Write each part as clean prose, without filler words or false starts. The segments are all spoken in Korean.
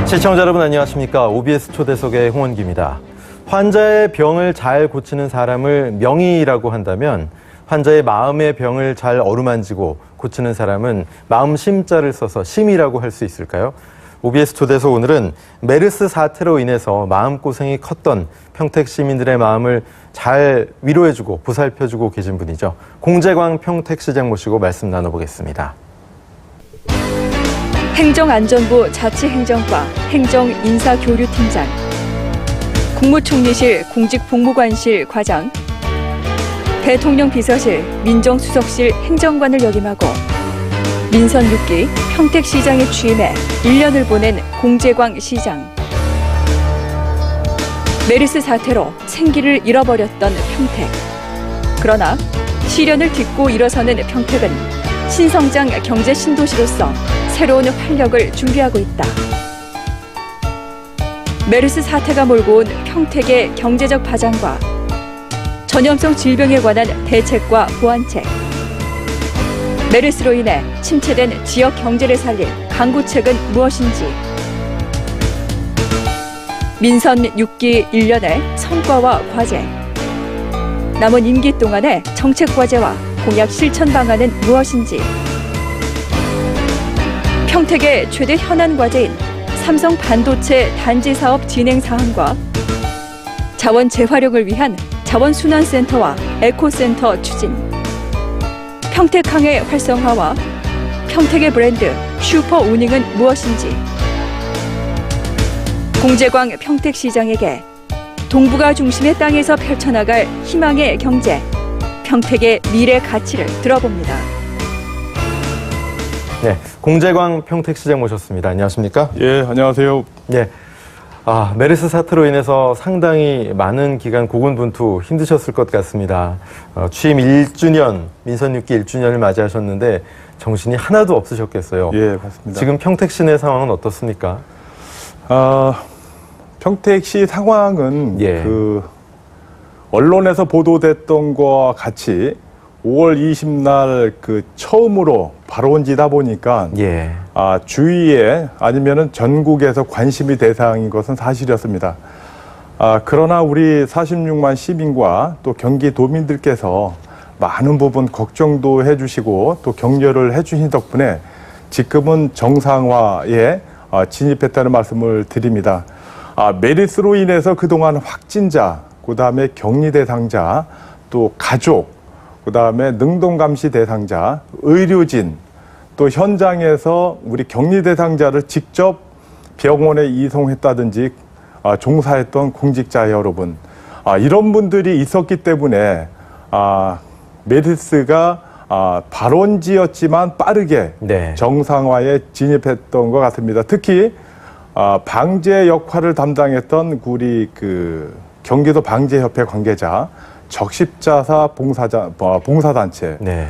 시청자 여러분 안녕하십니까. OBS 초대석의 홍원기입니다. 환자의 병을 잘 고치는 사람을 명의라고 한다면 환자의 마음의 병을 잘 어루만지고 고치는 사람은 마음심자를 써서 심이라고 할 수 있을까요? OBS 초대석 오늘은 메르스 사태로 인해서 마음고생이 컸던 평택 시민들의 마음을 잘 위로해주고 보살펴주고 계신 분이죠. 공재광 평택시장 모시고 말씀 나눠보겠습니다. 행정안전부 자치행정과 행정인사교류팀장, 국무총리실 공직복무관실 과장, 대통령 비서실 민정수석실 행정관을 역임하고 민선 6기 평택시장에 취임해 1년을 보낸 공재광 시장. 메르스 사태로 생기를 잃어버렸던 평택. 그러나 시련을 딛고 일어서는 평택은 신성장 경제 신도시로서 새로운 활력을 준비하고 있다. 메르스 사태가 몰고 온 평택의 경제적 파장과 전염성 질병에 관한 대책과 보완책, 메르스로 인해 침체된 지역 경제를 살릴 강구책은 무엇인지, 민선 6기 1년의 성과와 과제, 남은 임기 동안의 정책 과제와 공약 실천 방안은 무엇인지, 평택의 최대 현안 과제인 삼성 반도체 단지 사업 진행 사항과 자원 재활용을 위한 자원순환센터와 에코센터 추진, 평택항의 활성화와 평택의 브랜드 슈퍼우닝은 무엇인지, 공재광 평택시장에게 동북아 중심의 땅에서 펼쳐나갈 희망의 경제, 평택의 미래 가치를 들어봅니다. 네, 공재광 평택시장 모셨습니다. 안녕하십니까? 예, 안녕하세요. 네. 메르스 사태로 인해서 상당히 많은 기간 고군분투 힘드셨을 것 같습니다. 취임 1주년, 민선 6기 1주년을 맞이하셨는데 정신이 하나도 없으셨겠어요. 예, 맞습니다. 지금 평택시 내 상황은 어떻습니까? 평택시 상황은 예. 언론에서 보도됐던 것과 같이 5월 20날 처음으로 발원지다 보니까 예. 주위에 아니면은 전국에서 관심이 대상인 것은 사실이었습니다. 그러나 우리 46만 시민과 또 경기도민들께서 많은 부분 걱정도 해주시고 또 격려를 해주신 덕분에 지금은 정상화에 진입했다는 말씀을 드립니다. 메르스로 인해서 그동안 확진자, 그다음에 격리 대상자, 또 가족, 그다음에 능동감시 대상자, 의료진, 또 현장에서 우리 격리 대상자를 직접 병원에 이송했다든지 종사했던 공직자 여러분, 이런 분들이 있었기 때문에 메르스가 발원지였지만 빠르게 네. 정상화에 진입했던 것 같습니다. 특히 방제 역할을 담당했던 우리 경기도 방제협회 관계자, 적십자사 봉사단체, 네.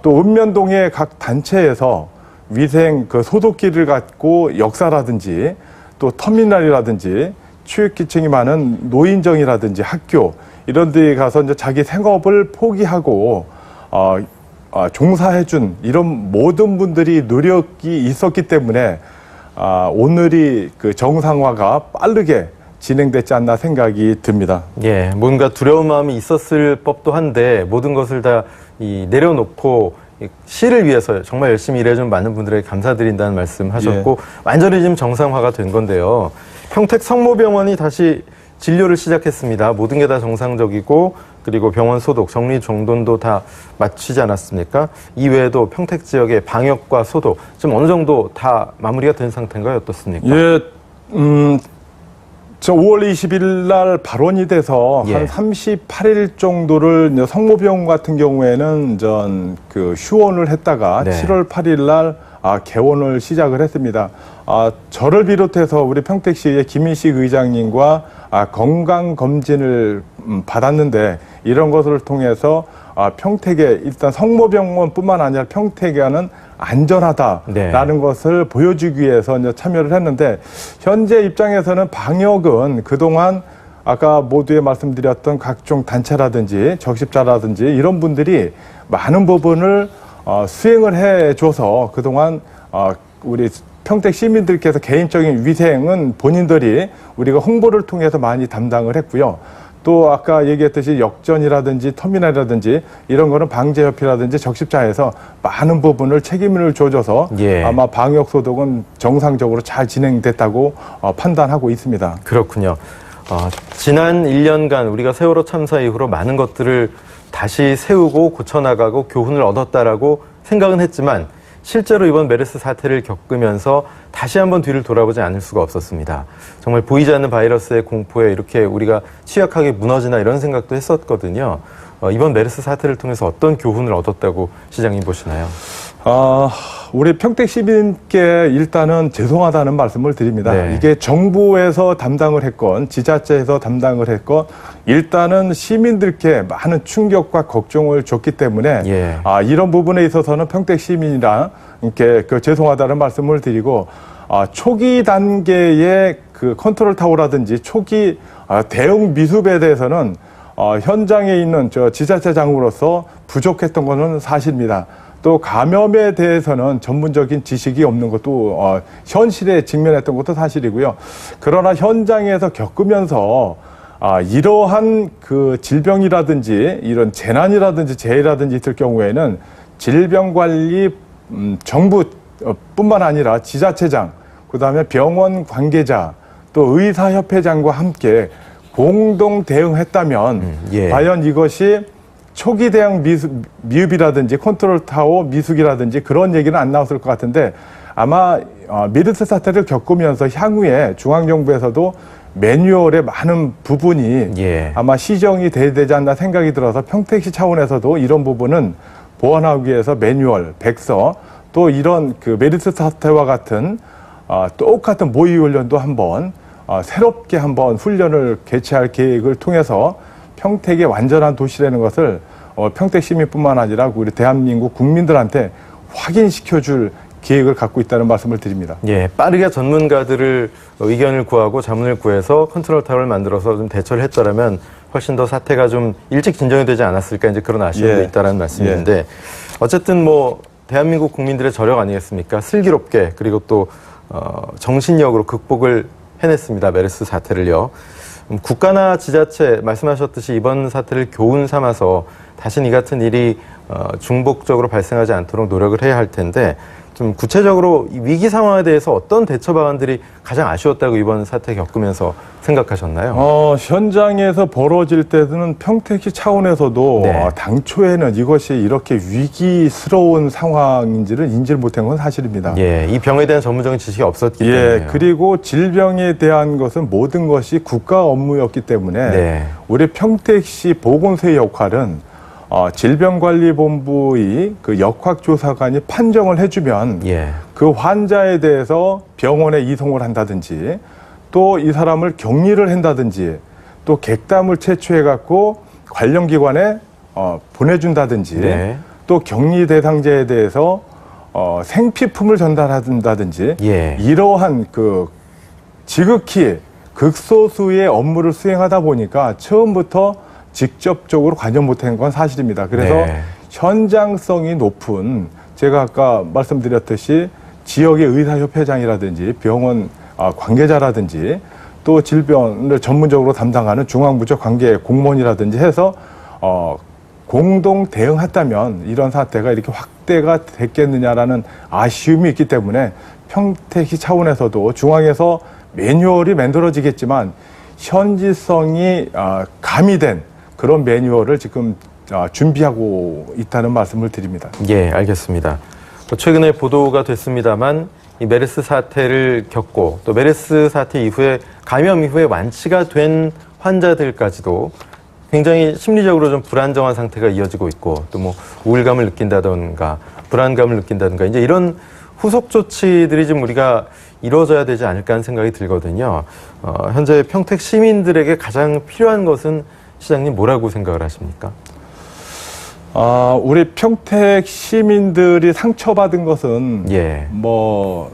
또 읍면동의 각 단체에서 위생 소독기를 갖고 역사라든지 또 터미널이라든지 취약계층이 많은 노인정이라든지 학교 이런 데 가서 이제 자기 생업을 포기하고 종사해준 이런 모든 분들이 노력이 있었기 때문에 오늘이 정상화가 빠르게 진행됐지 않나 생각이 듭니다. 예, 뭔가 두려운 마음이 있었을 법도 한데 모든 것을 다 내려놓고 시를 위해서 정말 열심히 일해준 많은 분들에게 감사드린다는 말씀 하셨고 예. 완전히 지금 정상화가 된 건데요. 평택 성모병원이 다시 진료를 시작했습니다. 모든 게 다 정상적이고 그리고 병원 소독, 정리 정돈도 다 마치지 않았습니까? 이외에도 평택 지역의 방역과 소독 지금 어느 정도 다 마무리가 된 상태인가요? 어떻습니까? 예, 5월 20일 날 발원이 돼서 예. 한 38일 정도를 성모병원 같은 경우에는 휴원을 했다가 네. 7월 8일 날 개원을 시작을 했습니다. 저를 비롯해서 우리 평택시의 김인식 의장님과 건강검진을 받았는데 이런 것을 통해서 평택에 일단 성모병원뿐만 아니라 평택에는 안전하다라는 네. 것을 보여주기 위해서 이제 참여를 했는데 현재 입장에서는 방역은 그동안 아까 모두에 말씀드렸던 각종 단체라든지 적십자라든지 이런 분들이 많은 부분을 수행을 해줘서 그동안 우리 평택 시민들께서 개인적인 위생은 본인들이 우리가 홍보를 통해서 많이 담당을 했고요. 또 아까 얘기했듯이 역전이라든지 터미널이라든지 이런 거는 방제협회라든지 적십자에서 많은 부분을 책임을 져줘서 예. 아마 방역 소독은 정상적으로 잘 진행됐다고 판단하고 있습니다. 그렇군요. 지난 1년간 우리가 세월호 참사 이후로 많은 것들을 다시 세우고 고쳐나가고 교훈을 얻었다라고 생각은 했지만 실제로 이번 메르스 사태를 겪으면서 다시 한번 뒤를 돌아보지 않을 수가 없었습니다. 정말 보이지 않는 바이러스의 공포에 이렇게 우리가 취약하게 무너지나 이런 생각도 했었거든요. 이번 메르스 사태를 통해서 어떤 교훈을 얻었다고 시장님 보시나요? 우리 평택 시민께 일단은 죄송하다는 말씀을 드립니다. 네. 이게 정부에서 담당을 했건 지자체에서 담당을 했건 일단은 시민들께 많은 충격과 걱정을 줬기 때문에 예. 이런 부분에 있어서는 평택 시민이랑 이렇게 죄송하다는 말씀을 드리고 초기 단계의 그 컨트롤 타워라든지 초기 대응 미습에 대해서는 현장에 있는 지자체장으로서 부족했던 것은 사실입니다. 또 감염에 대해서는 전문적인 지식이 없는 것도 현실에 직면했던 것도 사실이고요. 그러나 현장에서 겪으면서 이러한 그 질병이라든지 이런 재난이라든지 재해라든지 있을 경우에는 질병관리 정부뿐만 아니라 지자체장, 그다음에 병원 관계자, 또 의사협회장과 함께 공동 대응했다면 예. 과연 이것이 초기 대응 미흡이라든지 컨트롤 타워 미숙이라든지 그런 얘기는 안 나왔을 것 같은데 아마 메르스 사태를 겪으면서 향후에 중앙정부에서도 매뉴얼의 많은 부분이 예. 아마 시정이 돼야 되지 않나 생각이 들어서 평택시 차원에서도 이런 부분은 보완하기 위해서 매뉴얼, 백서 또 이런 그 메르스 사태와 같은 똑같은 모의훈련도 한번 새롭게 한번 훈련을 개최할 계획을 통해서 평택의 완전한 도시라는 것을 평택 시민뿐만 아니라 우리 대한민국 국민들한테 확인시켜줄 계획을 갖고 있다는 말씀을 드립니다. 예, 빠르게 전문가들을 의견을 구하고 자문을 구해서 컨트롤 타워를 만들어서 좀 대처를 했더라면 훨씬 더 사태가 좀 일찍 진정이 되지 않았을까 이제 그런 아쉬움도 예. 있다라는 말씀인데 어쨌든 뭐 대한민국 국민들의 저력 아니겠습니까? 슬기롭게 그리고 또 정신력으로 극복을 해냈습니다. 메르스 사태를요. 국가나 지자체 말씀하셨듯이 이번 사태를 교훈 삼아서 다시는 이 같은 일이 중복적으로 발생하지 않도록 노력을 해야 할 텐데 좀 구체적으로 이 위기 상황에 대해서 어떤 대처 방안들이 가장 아쉬웠다고 이번 사태 겪으면서 생각하셨나요? 현장에서 벌어질 때는 평택시 차원에서도 네. 당초에는 이것이 이렇게 위기스러운 상황인지를 인지를 못한 건 사실입니다. 예, 이 병에 대한 전문적인 지식이 없었기 때문에. 그리고 질병에 대한 것은 모든 것이 국가 업무였기 때문에 네. 우리 평택시 보건소의 역할은 질병관리본부의 그 역학조사관이 판정을 해주면 예. 그 환자에 대해서 병원에 이송을 한다든지 또 이 사람을 격리를 한다든지 또 객담을 채취해갖고 관련 기관에 보내준다든지 네. 또 격리 대상자에 대해서 생피품을 전달한다든지 예. 이러한 그 지극히 극소수의 업무를 수행하다 보니까 처음부터 직접적으로 관여 못한 건 사실입니다. 그래서 네. 현장성이 높은 제가 아까 말씀드렸듯이 지역의 의사협회장이라든지 병원 관계자라든지 또 질병을 전문적으로 담당하는 중앙부처 관계 공무원이라든지 해서 공동 대응했다면 이런 사태가 이렇게 확대가 됐겠느냐라는 아쉬움이 있기 때문에 평택시 차원에서도 중앙에서 매뉴얼이 만들어지겠지만 현지성이 가미된 그런 매뉴얼을 지금 준비하고 있다는 말씀을 드립니다. 예, 알겠습니다. 최근에 보도가 됐습니다만 이 메르스 사태를 겪고 또 메르스 사태 이후에 감염 이후에 완치가 된 환자들까지도 굉장히 심리적으로 좀 불안정한 상태가 이어지고 있고 또 뭐 우울감을 느낀다던가 불안감을 느낀다던가 이제 이런 후속 조치들이 좀 우리가 이루어져야 되지 않을까 하는 생각이 들거든요. 현재 평택 시민들에게 가장 필요한 것은 시장님 뭐라고 생각을 하십니까? 우리 평택 시민들이 상처받은 것은 예. 뭐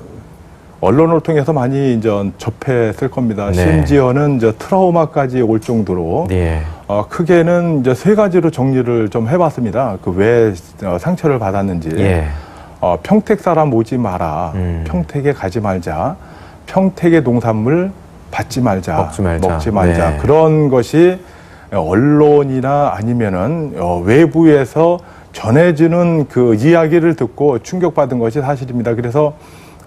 언론을 통해서 많이 이제 접했을 겁니다. 네. 심지어는 이제 트라우마까지 올 정도로 네. 크게는 이제 세 가지로 정리를 좀 해봤습니다. 그 왜 상처를 받았는지. 예. 평택 사람 오지 마라, 평택에 가지 말자, 평택의 농산물 받지 말자, 먹지 말자. 네. 그런 것이 언론이나 아니면은 외부에서 전해지는 그 이야기를 듣고 충격받은 것이 사실입니다. 그래서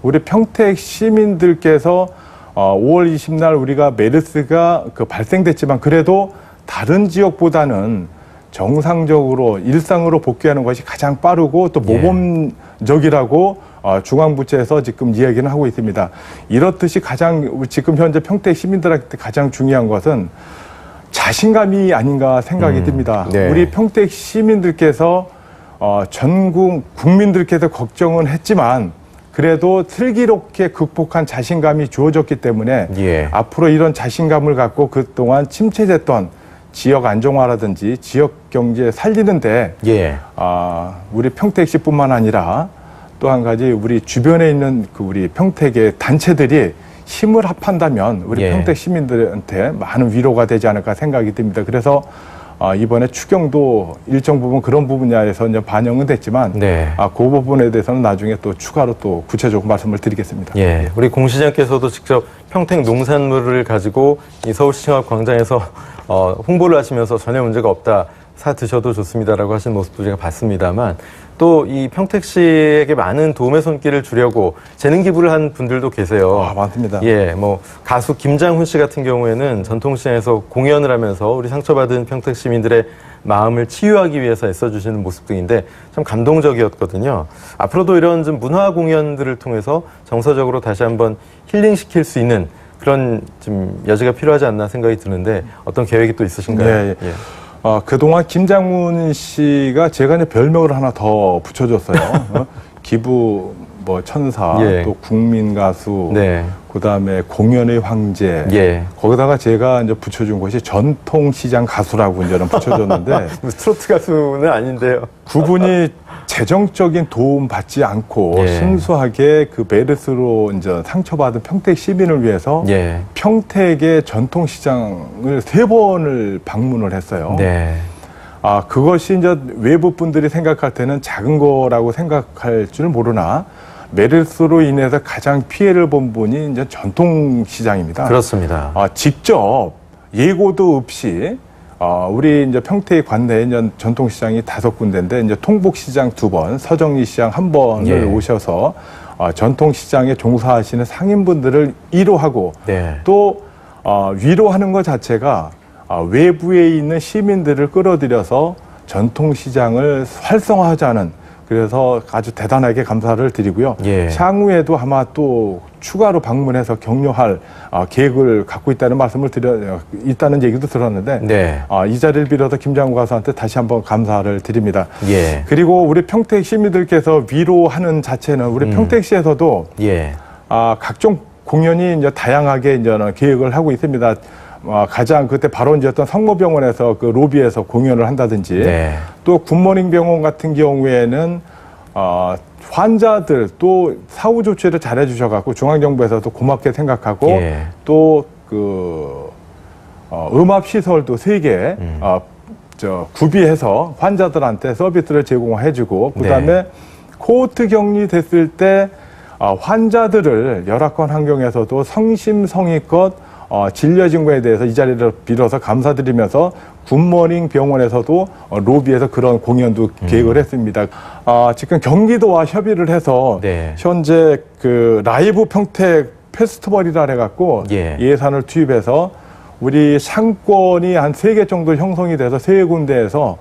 우리 평택 시민들께서 5월 20날 우리가 메르스가 발생됐지만 그래도 다른 지역보다는 정상적으로 일상으로 복귀하는 것이 가장 빠르고 또 모범적이라고 중앙부처에서 지금 이야기는 하고 있습니다. 이렇듯이 지금 현재 평택 시민들한테 가장 중요한 것은 자신감이 아닌가 생각이 듭니다. 네. 우리 평택 시민들께서 전국 국민들께서 걱정은 했지만 그래도 슬기롭게 극복한 자신감이 주어졌기 때문에 앞으로 이런 자신감을 갖고 그동안 침체됐던 지역 안정화라든지 지역 경제 살리는데 우리 평택시뿐만 아니라 또 한 가지 우리 주변에 있는 우리 평택의 단체들이 힘을 합한다면 우리 평택 시민들한테 많은 위로가 되지 않을까 생각이 듭니다. 그래서 이번에 추경도 일정 부분 그런 분야에서 이제 반영은 됐지만 그 부분에 대해서는 나중에 또 추가로 또 구체적으로 말씀을 드리겠습니다. 우리 공 시장께서도 직접 평택 농산물을 가지고 이 서울시청 앞 광장에서 홍보를 하시면서 전혀 문제가 없다, 사 드셔도 좋습니다라고 하신 모습도 제가 봤습니다만 또 이 평택시에게 많은 도움의 손길을 주려고 재능 기부를 한 분들도 계세요. 많습니다. 뭐 가수 김장훈 씨 같은 경우에는 전통시장에서 공연을 하면서 우리 상처받은 평택 시민들의 마음을 치유하기 위해서 애써주시는 모습 등인데 참 감동적이었거든요. 앞으로도 이런 좀 문화 공연들을 통해서 정서적으로 다시 한번 힐링시킬 수 있는 그런 좀 여지가 필요하지 않나 생각이 드는데 어떤 계획이 또 있으신가요? 그동안 김장훈 씨가 제가 이제 별명을 하나 더 붙여줬어요. 기부 천사, 또 국민 가수, 그다음에 공연의 황제. 거기다가 제가 이제 붙여준 것이 전통시장 가수라고 이제는 붙여줬는데 트로트 가수는 아닌데요. 그분이 재정적인 도움 받지 않고 순수하게 그 메르스로 이제 상처받은 평택 시민을 위해서 평택의 전통시장을 3번을 방문을 했어요. 그것이 이제 외부 분들이 생각할 때는 작은 거라고 생각할 줄 모르나 메르스로 인해서 가장 피해를 본 분이 이제 전통시장입니다. 그렇습니다. 직접 예고도 없이 우리 이제 평택 관내에 이제 전통시장이 5군데인데 이제 통복시장 2번, 서정리시장 1번을 오셔서 전통시장에 종사하시는 상인분들을 위로하고 또 위로하는 것 자체가 외부에 있는 시민들을 끌어들여서 전통시장을 활성화하자는, 그래서 아주 대단하게 감사를 드리고요. 향후에도 아마 또 추가로 방문해서 격려할 계획을 갖고 있다는 말씀을 있다는 얘기도 들었는데 이 자리를 빌어서 김장훈 가수한테 다시 한번 감사를 드립니다. 그리고 우리 평택 시민들께서 위로하는 자체는 우리 평택시에서도 각종 공연이 이제 다양하게 이제 계획을 하고 있습니다. 가장 그때 발원지였던 성모병원에서 그 로비에서 공연을 한다든지 또 굿모닝 병원 같은 경우에는 환자들 또 사후 조치를 잘해 주셔갖고 중앙정부에서도 고맙게 생각하고 또 그 음압 시설도 3개 구비해서 환자들한테 서비스를 제공해주고 그다음에 코호트 격리 됐을 때 환자들을 열악한 환경에서도 성심성의껏 진료진 거에 대해서 이 자리를 빌어서 감사드리면서 굿모닝 병원에서도 로비에서 그런 공연도 계획을 했습니다. 지금 경기도와 협의를 해서 현재 그 라이브 평택 페스티벌이라 해갖고 예산을 투입해서 우리 상권이 한 3개 정도 형성이 돼서 3군데에서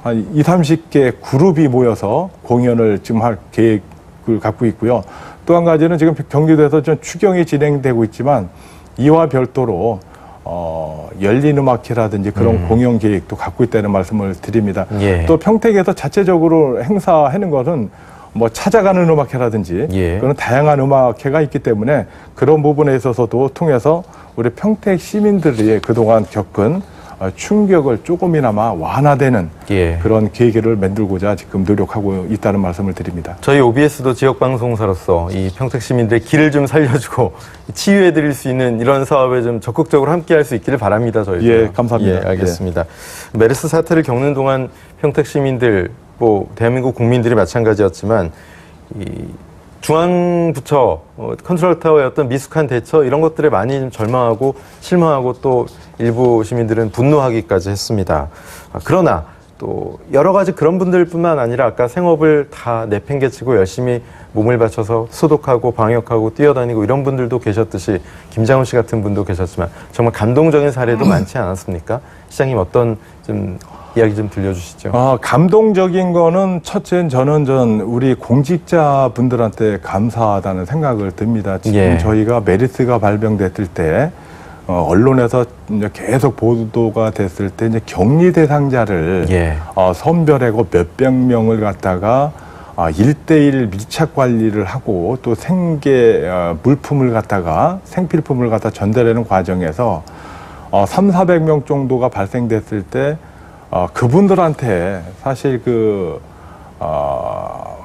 한 20, 30개 그룹이 모여서 공연을 지금 할 계획을 갖고 있고요. 또 한 가지는 지금 경기도에서 좀 추경이 진행되고 있지만 이와 별도로 열린 음악회라든지 그런 공연 계획도 갖고 있다는 말씀을 드립니다. 또 평택에서 자체적으로 행사하는 것은 뭐 찾아가는 음악회라든지 그런 다양한 음악회가 있기 때문에 그런 부분에 있어서도 통해서 우리 평택 시민들이 그동안 겪은 충격을 조금이나마 완화되는 그런 계기를 만들고자 지금 노력하고 있다는 말씀을 드립니다. 저희 OBS도 지역방송사로서 이 평택 시민들의 길을 좀 살려주고 치유해드릴 수 있는 이런 사업에 좀 적극적으로 함께할 수 있기를 바랍니다. 저희도. 감사합니다. 알겠습니다. 메르스 사태를 겪는 동안 평택 시민들 뭐 대한민국 국민들이 마찬가지였지만 이 중앙부처 컨트롤타워의 어떤 미숙한 대처 이런 것들에 많이 좀 절망하고 실망하고 또 일부 시민들은 분노하기까지 했습니다. 그러나 또 여러 가지 그런 분들뿐만 아니라 아까 생업을 다 내팽개치고 열심히 몸을 바쳐서 소독하고 방역하고 뛰어다니고 이런 분들도 계셨듯이 김장훈 씨 같은 분도 계셨지만 정말 감동적인 사례도 많지 않았습니까? 시장님 어떤 좀 이야기 좀 들려주시죠. 감동적인 거는 첫째는 저는 우리 공직자분들한테 감사하다는 생각을 듭니다. 지금 예. 저희가 메르스가 발병됐을 때 언론에서 이제 계속 보도가 됐을 때 이제 격리 대상자를 예. 선별하고 몇백 명을 갖다가 1대1 밀착 관리를 하고 또 물품을 갖다가 생필품을 갖다 전달하는 과정에서 300~400명 정도가 발생됐을 때 그분들한테 사실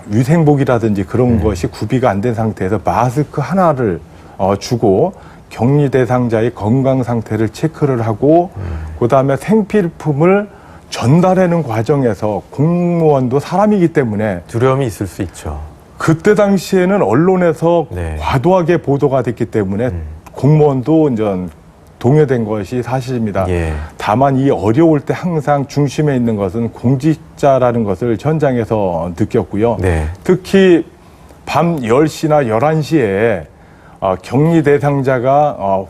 위생복이라든지 그런 것이 구비가 안 된 상태에서 마스크 하나를 주고 격리 대상자의 건강 상태를 체크를 하고 그다음에 생필품을 전달하는 과정에서 공무원도 사람이기 때문에 두려움이 있을 수 있죠. 그때 당시에는 언론에서 네. 과도하게 보도가 됐기 때문에 공무원도 이제 동요된 것이 사실입니다. 예. 다만 이 어려울 때 항상 중심에 있는 것은 공직자라는 것을 현장에서 느꼈고요. 네. 특히 밤 10시나 11시에 격리 대상자가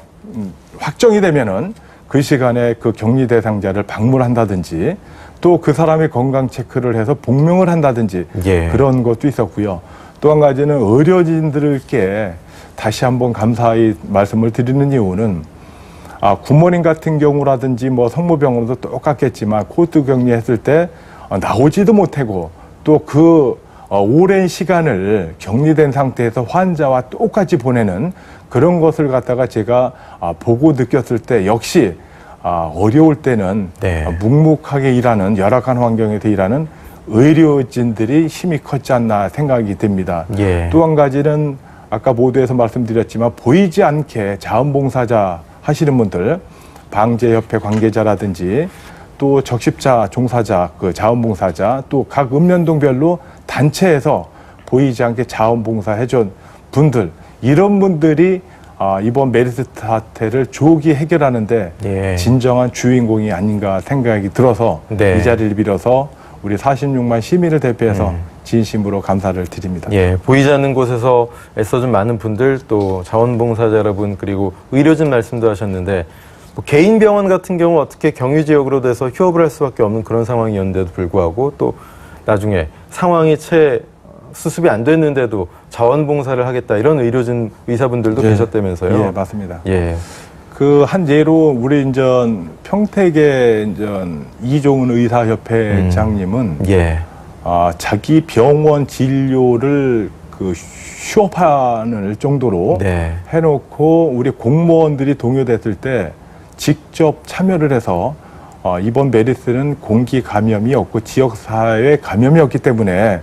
확정이 되면은 그 시간에 그 격리 대상자를 방문한다든지 또 그 사람의 건강 체크를 해서 복명을 한다든지 예. 그런 것도 있었고요. 또 한 가지는 의료진들께 다시 한번 감사히 말씀을 드리는 이유는 굿모닝 같은 경우라든지 뭐 성모병원도 똑같겠지만 코스 격리했을 때 나오지도 못하고 또 그 오랜 시간을 격리된 상태에서 환자와 똑같이 보내는 그런 것을 갖다가 제가 보고 느꼈을 때 역시 어려울 때는 네. 묵묵하게 일하는 열악한 환경에서 일하는 의료진들이 힘이 컸지 않나 생각이 듭니다. 예. 또 한 가지는 아까 모두에서 말씀드렸지만 보이지 않게 자원봉사자 하시는 분들, 방재협회 관계자라든지 또 적십자 종사자, 그 자원봉사자, 또 각 읍면동별로 단체에서 보이지 않게 자원봉사 해준 분들, 이런 분들이 이번 메르스 사태를 조기 해결하는데 예. 진정한 주인공이 아닌가 생각이 들어서 네. 이 자리를 빌어서 우리 46만 시민을 대표해서 진심으로 감사를 드립니다. 예, 보이지 않는 곳에서 애써준 많은 분들, 또 자원봉사자 여러분, 그리고 의료진 말씀도 하셨는데, 뭐 개인 병원 같은 경우 어떻게 경유 지역으로 돼서 휴업을 할 수밖에 없는 그런 상황이었는데도 불구하고, 또 나중에 상황이 채 수습이 안 됐는데도 자원봉사를 하겠다, 이런 의료진 의사분들도 예. 계셨다면서요? 예, 맞습니다. 예. 그 한 예로 우리 평택의 이종훈 의사협회장님은 예. 자기 병원 진료를 휴업하는 정도로 네. 해놓고 우리 공무원들이 동요됐을 때 직접 참여를 해서 이번 메르스는 공기 감염이었고 지역사회 감염이었기 때문에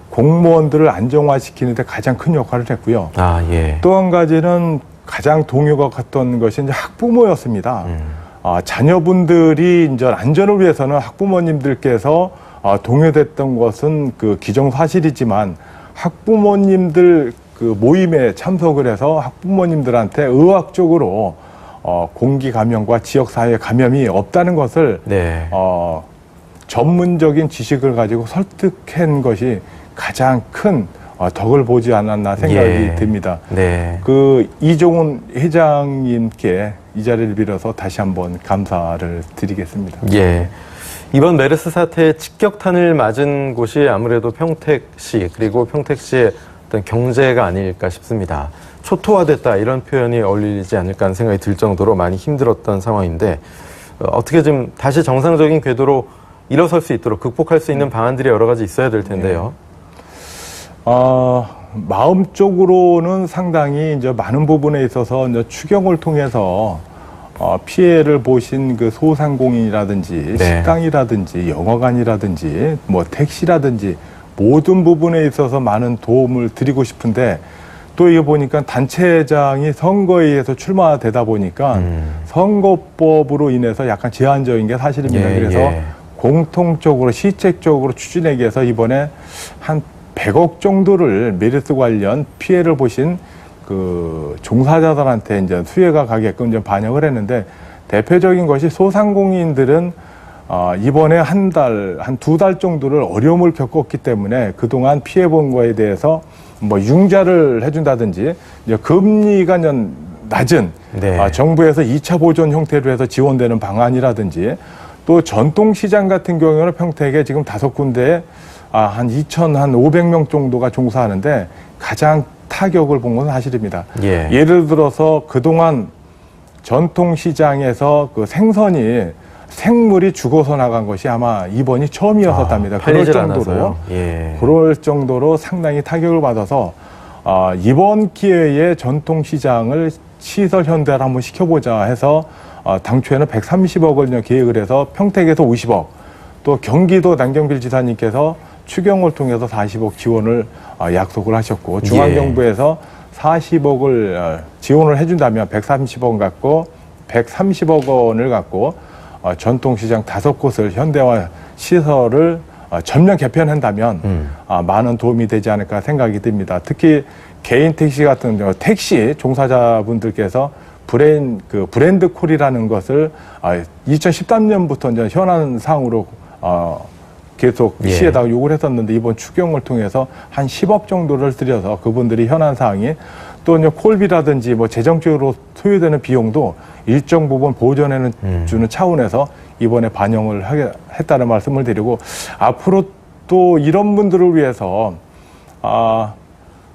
공무원들을 안정화시키는 데 가장 큰 역할을 했고요. 예. 또 한 가지는 가장 동요가 갔던 것이 이제 학부모였습니다. 자녀분들이 이제 안전을 위해서는 학부모님들께서 동요됐던 것은 그 기정사실이지만 학부모님들 그 모임에 참석을 해서 학부모님들한테 의학적으로 공기 감염과 지역 사회 감염이 없다는 것을 네. 전문적인 지식을 가지고 설득한 것이 가장 큰 덕을 보지 않았나 생각이 예. 듭니다. 네. 그 이종훈 회장님께 이 자리를 빌어서 다시 한번 감사를 드리겠습니다. 예. 이번 메르스 사태에 직격탄을 맞은 곳이 아무래도 평택시, 그리고 평택시의 어떤 경제가 아닐까 싶습니다. 초토화됐다, 이런 표현이 어울리지 않을까 하는 생각이 들 정도로 많이 힘들었던 상황인데, 어떻게 좀 다시 정상적인 궤도로 일어설 수 있도록 극복할 수 있는 방안들이 여러 가지 있어야 될 텐데요. 마음적으로는 상당히 이제 많은 부분에 있어서 이제 추경을 통해서 피해를 보신 그 소상공인이라든지 네. 식당이라든지 영화관이라든지 뭐 택시라든지 모든 부분에 있어서 많은 도움을 드리고 싶은데 또 이거 보니까 단체장이 선거에 의해서 출마되다 보니까 선거법으로 인해서 약간 제한적인 게 사실입니다. 예, 그래서 예. 공통적으로 시책적으로 추진하기 위해서 이번에 한 100억 정도를 메르스 관련 피해를 보신 그 종사자들한테 이제 수혜가 가게끔 좀 반영을 했는데, 대표적인 것이 소상공인들은 이번에 한 두 달 정도를 어려움을 겪었기 때문에 그동안 피해본 거에 대해서 뭐 융자를 해준다든지 이제 금리가 낮은 네. 정부에서 2차 보존 형태로 해서 지원되는 방안이라든지, 또 전통시장 같은 경우는 평택에 지금 5군데에 한 2,500명 정도가 종사하는데 가장 타격을 본 건 사실입니다. 예. 예를 들어서 그동안 전통시장에서 그 생물이 죽어서 나간 것이 아마 이번이 처음이었답니다. 그럴 팔리질 정도로, 않아서요? 예. 그럴 정도로 상당히 타격을 받아서 이번 기회에 전통시장을 시설 현대를 한번 시켜보자 해서 당초에는 130억 원을 계획을 해서 평택에서 50억, 또 경기도 남경필 지사님께서 추경을 통해서 40억 지원을 약속을 하셨고, 중앙정부에서 40억을 지원을 해준다면 130억 원을 갖고 전통시장 5곳을 현대화 시설을 전면 개편한다면 많은 도움이 되지 않을까 생각이 듭니다. 특히 개인 택시 같은 경우 택시 종사자분들께서 브랜드 콜이라는 것을 2013년부터 이제 현안 사항으로 계속 시에다가 요구를 했었는데, 이번 추경을 통해서 한 10억 정도를 들여서 그분들이 현안 사항이 또 이제 콜비라든지 뭐 재정적으로 소요되는 비용도 일정 부분 보전해 주는 차원에서 이번에 반영을 했다는 말씀을 드리고, 앞으로 또 이런 분들을 위해서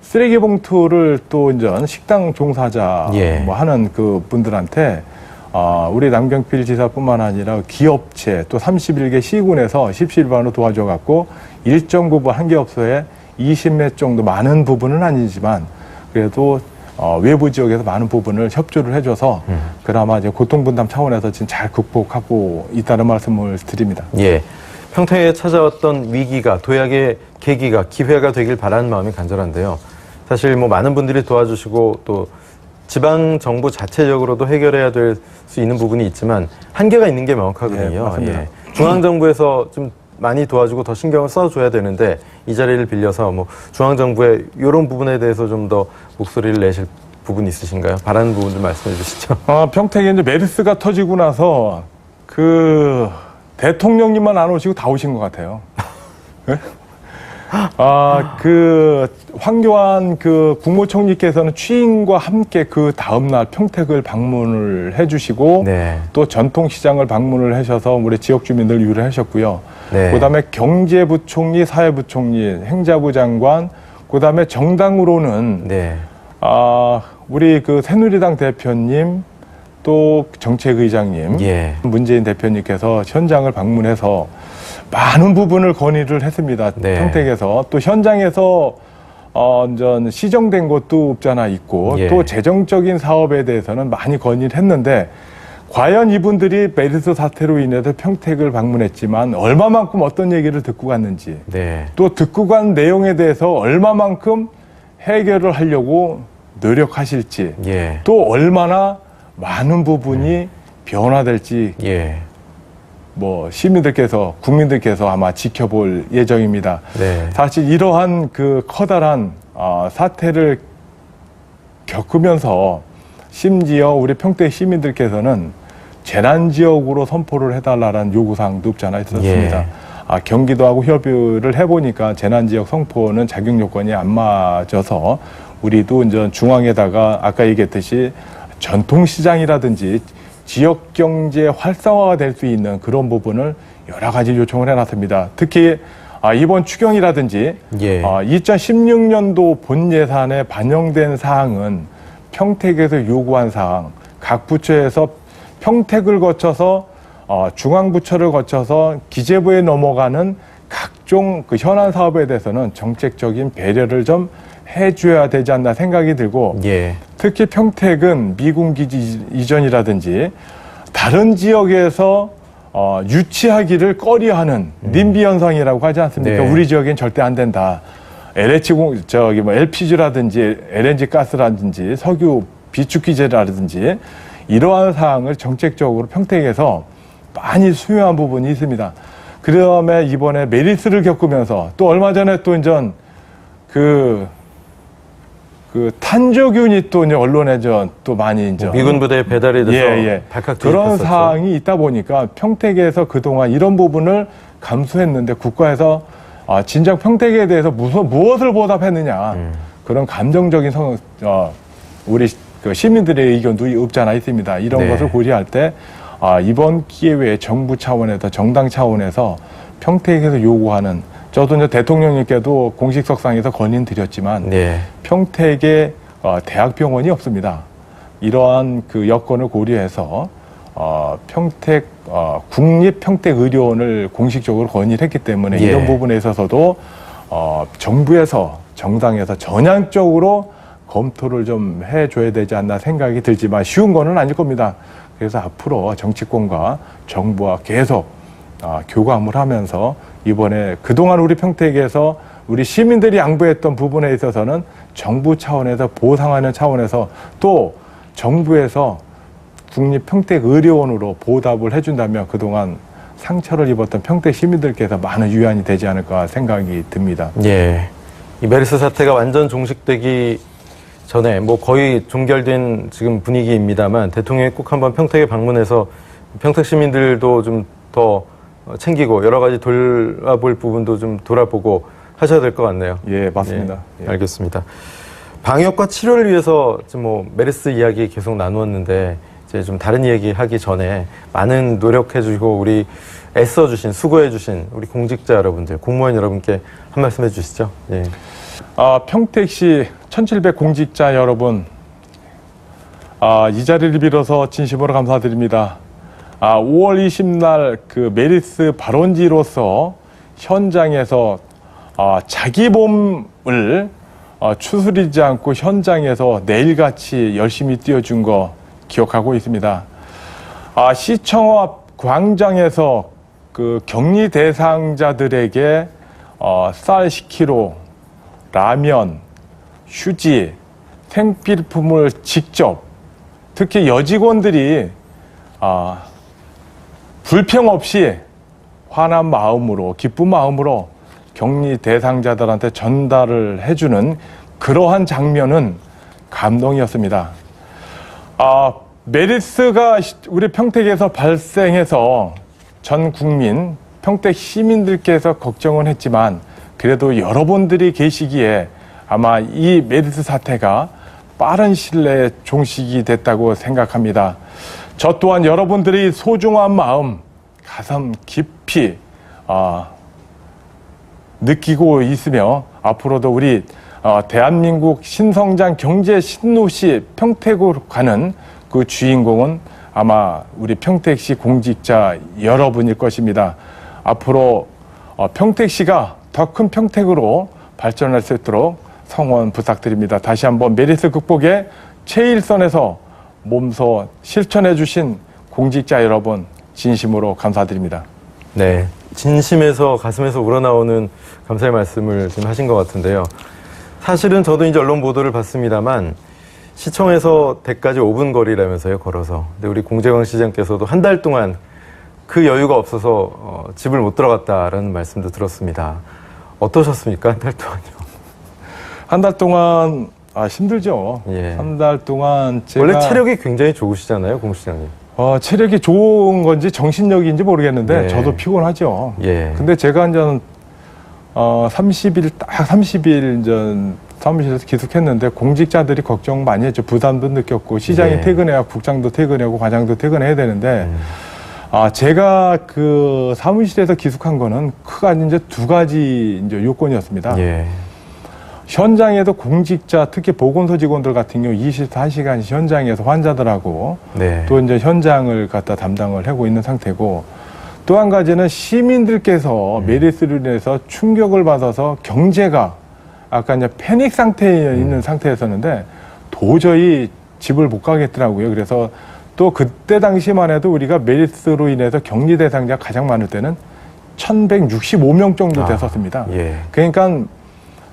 쓰레기 봉투를 또 이제 식당 종사자 뭐 하는 그 분들한테 우리 남경필 지사뿐만 아니라 기업체 또 31개 시군에서 십시일반으로 도와줘갖고 일정 부분 한 개업소에 20매 정도, 많은 부분은 아니지만 그래도 외부 지역에서 많은 부분을 협조를 해줘서 그나마 이제 고통분담 차원에서 지금 잘 극복하고 있다는 말씀을 드립니다. 예. 평택에 찾아왔던 위기가 도약의 계기가, 기회가 되길 바라는 마음이 간절한데요. 사실 뭐 많은 분들이 도와주시고 또 지방 정부 자체적으로도 해결해야 될 수 있는 부분이 있지만 한계가 있는 게 명확하거든요. 예, 중앙 정부에서 좀 많이 도와주고 더 신경을 써줘야 되는데, 이 자리를 빌려서 뭐 중앙 정부의 이런 부분에 대해서 좀 더 목소리를 내실 부분 있으신가요? 바라는 부분들 말씀해 주시죠. 평택에 이제 메르스가 터지고 나서 그 대통령님만 안 오시고 다 오신 것 같아요. 네? 그 황교안 그 국무총리께서는 취임과 함께 그 다음날 평택을 방문을 해주시고 또 전통시장을 방문을 하셔서 우리 지역 주민들 위로를 하셨고요. 그다음에 경제부총리, 사회부총리, 행자부 장관, 그다음에 정당으로는 우리 그 새누리당 대표님, 또 정책의장님, 문재인 대표님께서 현장을 방문해서 많은 부분을 건의를 했습니다. 평택에서. 또 현장에서 시정된 것도 없잖아 있고, 또 재정적인 사업에 대해서는 많이 건의를 했는데, 과연 이분들이 메르스 사태로 인해서 평택을 방문했지만 얼마만큼 어떤 얘기를 듣고 갔는지, 또 듣고 간 내용에 대해서 얼마만큼 해결을 하려고 노력하실지, 또 얼마나 많은 부분이 변화될지 뭐 시민들께서, 국민들께서 아마 지켜볼 예정입니다. 사실 이러한 그 커다란 사태를 겪으면서 심지어 우리 평택 시민들께서는 재난지역으로 선포를 해달라는 요구사항도 없지 않아 있었습니다. 경기도하고 협의를 해보니까 재난지역 선포는 자격 요건이 안 맞아서 우리도 이제 중앙에다가 아까 얘기했듯이 전통시장이라든지 지역경제 활성화가 될 수 있는 그런 부분을 여러 가지 요청을 해놨습니다. 특히 이번 추경이라든지 2016년도 본 예산에 반영된 사항은 평택에서 요구한 사항, 각 부처에서 평택을 거쳐서 중앙부처를 거쳐서 기재부에 넘어가는 각종 그 현안 사업에 대해서는 정책적인 배려를 좀 해줘야 되지 않나 생각이 들고, 특히 평택은 미군기지 이전이라든지 다른 지역에서 유치하기를 꺼려하는 님비 현상이라고 하지 않습니까? 우리 지역엔 절대 안 된다. LPG라든지 LNG 가스라든지 석유 비축 규제라든지 이러한 사항을 정책적으로 평택에서 많이 수용한 부분이 있습니다. 그다음에 이번에 메르스를 겪으면서 또 얼마 전에 또 이제 그 탄저균이 또 이제 언론에 또 많이 이제 미군 부대에 배달이 돼서 발칵 그런 뒤집혔었죠. 사항이 있다 보니까 평택에서 그동안 이런 부분을 감수했는데 국가에서 진작 평택에 대해서 무엇을 보답했느냐 그런 감정적인 우리 그 시민들의 의견도 없지 않아 있습니다. 이런 네. 것을 고려할 때 이번 기회에 정부 차원에서 정당 차원에서 평택에서 요구하는 저도 이제 대통령님께도 공식석상에서 건의드렸지만 네. 평택에 대학병원이 없습니다. 이러한 그 여건을 고려해서 평택 국립평택의료원을 공식적으로 건의를 했기 때문에 예. 이런 부분에 있어서도 정부에서 정당에서 전향적으로 검토를 좀 해줘야 되지 않나 생각이 들지만 쉬운 거는 아닐 겁니다. 그래서 앞으로 정치권과 정부와 계속 교감을 하면서 이번에 그동안 우리 평택에서 우리 시민들이 양보했던 부분에 있어서는 정부 차원에서 보상하는 차원에서 또 정부에서 국립평택의료원으로 보답을 해준다면 그동안 상처를 입었던 평택 시민들께서 많은 유안이 되지 않을까 생각이 듭니다. 예. 이 메르스 사태가 완전 종식되기 전에 뭐 거의 종결된 지금 분위기입니다만 대통령이 꼭 한번 평택에 방문해서 평택 시민들도 좀 더 챙기고 여러 가지 돌아볼 부분도 좀 돌아보고 하셔야 될 것 같네요. 예, 맞습니다. 예, 알겠습니다. 방역과 치료를 위해서 지금 뭐 메르스 이야기 계속 나누었는데 이제 좀 다른 이야기 하기 전에 많은 노력해주시고 우리 애써주신 수고해주신 우리 공직자 여러분들, 공무원 여러분께 한 말씀 해주시죠. 예. 평택시 1700 공직자 여러분, 이 자리를 빌어서 진심으로 감사드립니다. 5월 20날 그 메르스 발원지로서 현장에서 자기 몸을 추스리지 않고 현장에서 내일같이 열심히 뛰어준 거 기억하고 있습니다. 시청 앞 광장에서 그 격리 대상자들에게 쌀 10kg, 라면, 휴지, 생필품을 직접 특히 여직원들이 불평 없이 환한 마음으로 기쁜 마음으로 격리 대상자들한테 전달을 해주는 그러한 장면은 감동이었습니다. 메르스가 우리 평택에서 발생해서 전 국민 평택 시민들께서 걱정은 했지만 그래도 여러분들이 계시기에 아마 이 메르스 사태가 빠른 시일 내에 종식이 됐다고 생각합니다. 저 또한 여러분들의 소중한 마음 가슴 깊이 느끼고 있으며 앞으로도 우리 대한민국 신성장 경제 신도시 평택으로 가는 그 주인공은 아마 우리 평택시 공직자 여러분일 것입니다. 앞으로 평택시가 더 큰 평택으로 발전할 수 있도록 성원 부탁드립니다. 다시 한번 메르스 극복에 최일선에서 몸소 실천해 주신 공직자 여러분 진심으로 감사드립니다. 네. 진심에서 가슴에서 우러나오는 감사의 말씀을 지금 하신 것 같은데요. 사실은 저도 이제 언론 보도를 봤습니다만 시청에서 댁까지 5분 거리라면서요, 걸어서. 근데 우리 공재광 시장께서도 한 달 동안 그 여유가 없어서 집을 못 들어갔다라는 말씀도 들었습니다. 어떠셨습니까? 한 달 동안요? 한 달 동안 힘들죠. 예. 한 달 동안 제가 원래 체력이 굉장히 좋으시잖아요, 공 시장님. 체력이 좋은 건지 정신력인지 모르겠는데 네. 저도 피곤하죠. 예. 근데 제가 이제 30일 전 사무실에서 기숙했는데 공직자들이 걱정 많이 했죠. 부담도 느꼈고 시장이 네. 퇴근해야 국장도 퇴근하고 과장도 퇴근해야 되는데 제가 그 사무실에서 기숙한 거는 크게 이제 두 가지 이제 요건이었습니다. 예. 현장에도 공직자, 특히 보건소 직원들 같은 경우 24시간 현장에서 환자들하고 네. 또 이제 현장을 갖다 담당을 하고 있는 상태고 또 한 가지는 시민들께서 메르스로 인해서 충격을 받아서 경제가 아까 이제 패닉 상태에 있는 상태였었는데 도저히 집을 못 가겠더라고요. 그래서 또 그때 당시만 해도 우리가 메르스로 인해서 격리 대상자가 가장 많을 때는 1165명 정도 됐었습니다. 예. 그러니까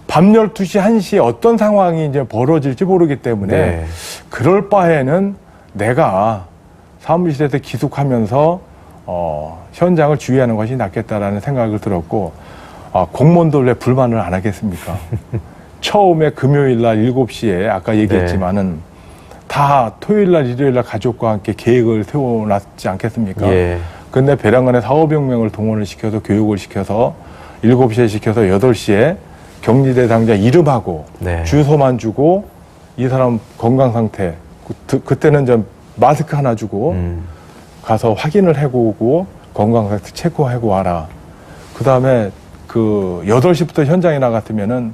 밤 12시, 1시에 어떤 상황이 이제 벌어질지 모르기 때문에 그럴 바에는 내가 사무실에서 기숙하면서 현장을 주의하는 것이 낫겠다라는 생각을 들었고, 공무원들 왜 불만을 안 하겠습니까? 처음에 금요일 날 7시에 아까 얘기했지만은 다 토요일 날 일요일 날 가족과 함께 계획을 세워놨지 않겠습니까? 예. 근데 배량간에 4,500 명을 동원을 시켜서 교육을 시켜서 7시에 시켜서 8시에 격리 대상자 이름하고 네. 주소만 주고 이 사람 건강 상태 그때는 좀 마스크 하나 주고 가서 확인을 하고 오고 건강 상태 체크하고 와라. 그다음에 그 8시부터 현장에 나갔으면은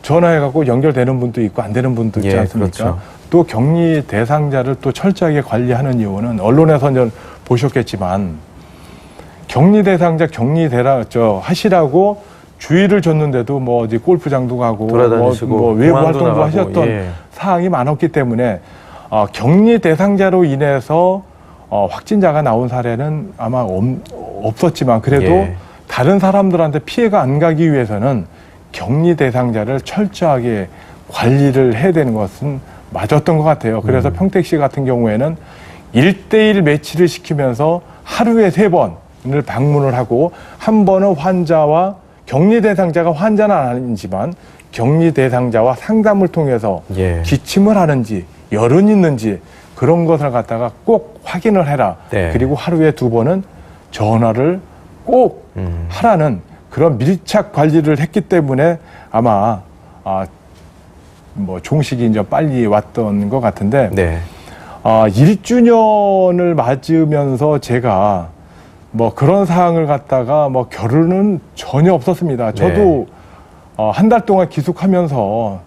전화해갖고 연결되는 분도 있고 안 되는 분도 있지 예, 않습니까? 그렇죠. 또 격리 대상자를 또 철저하게 관리하는 이유는 언론에서 이제 보셨겠지만 격리 대상자 하시라고 주의를 줬는데도 뭐 어디 골프장도 가고 돌아다니시고 뭐 외부 공항도 활동도 나가고, 하셨던 예. 사항이 많았기 때문에 격리 대상자로 인해서 확진자가 나온 사례는 아마 없었지만 그래도 예. 다른 사람들한테 피해가 안 가기 위해서는 격리 대상자를 철저하게 관리를 해야 되는 것은 맞았던 것 같아요. 그래서 평택시 같은 경우에는 1:1 매치를 시키면서 하루에 3번을 방문을 하고 한 번은 환자와 격리 대상자가 환자는 아니지만 격리 대상자와 상담을 통해서 예. 기침을 하는지 열은 있는지 그런 것을 갖다가 꼭 확인을 해라. 네. 그리고 하루에 2번은 전화를 꼭 하라는 그런 밀착 관리를 했기 때문에 아마 뭐 종식이 이제 빨리 왔던 것 같은데 네. 1주년을 맞으면서 제가 뭐 그런 사항을 갖다가 뭐 결혼은 전혀 없었습니다. 저도 한 달 동안 기숙하면서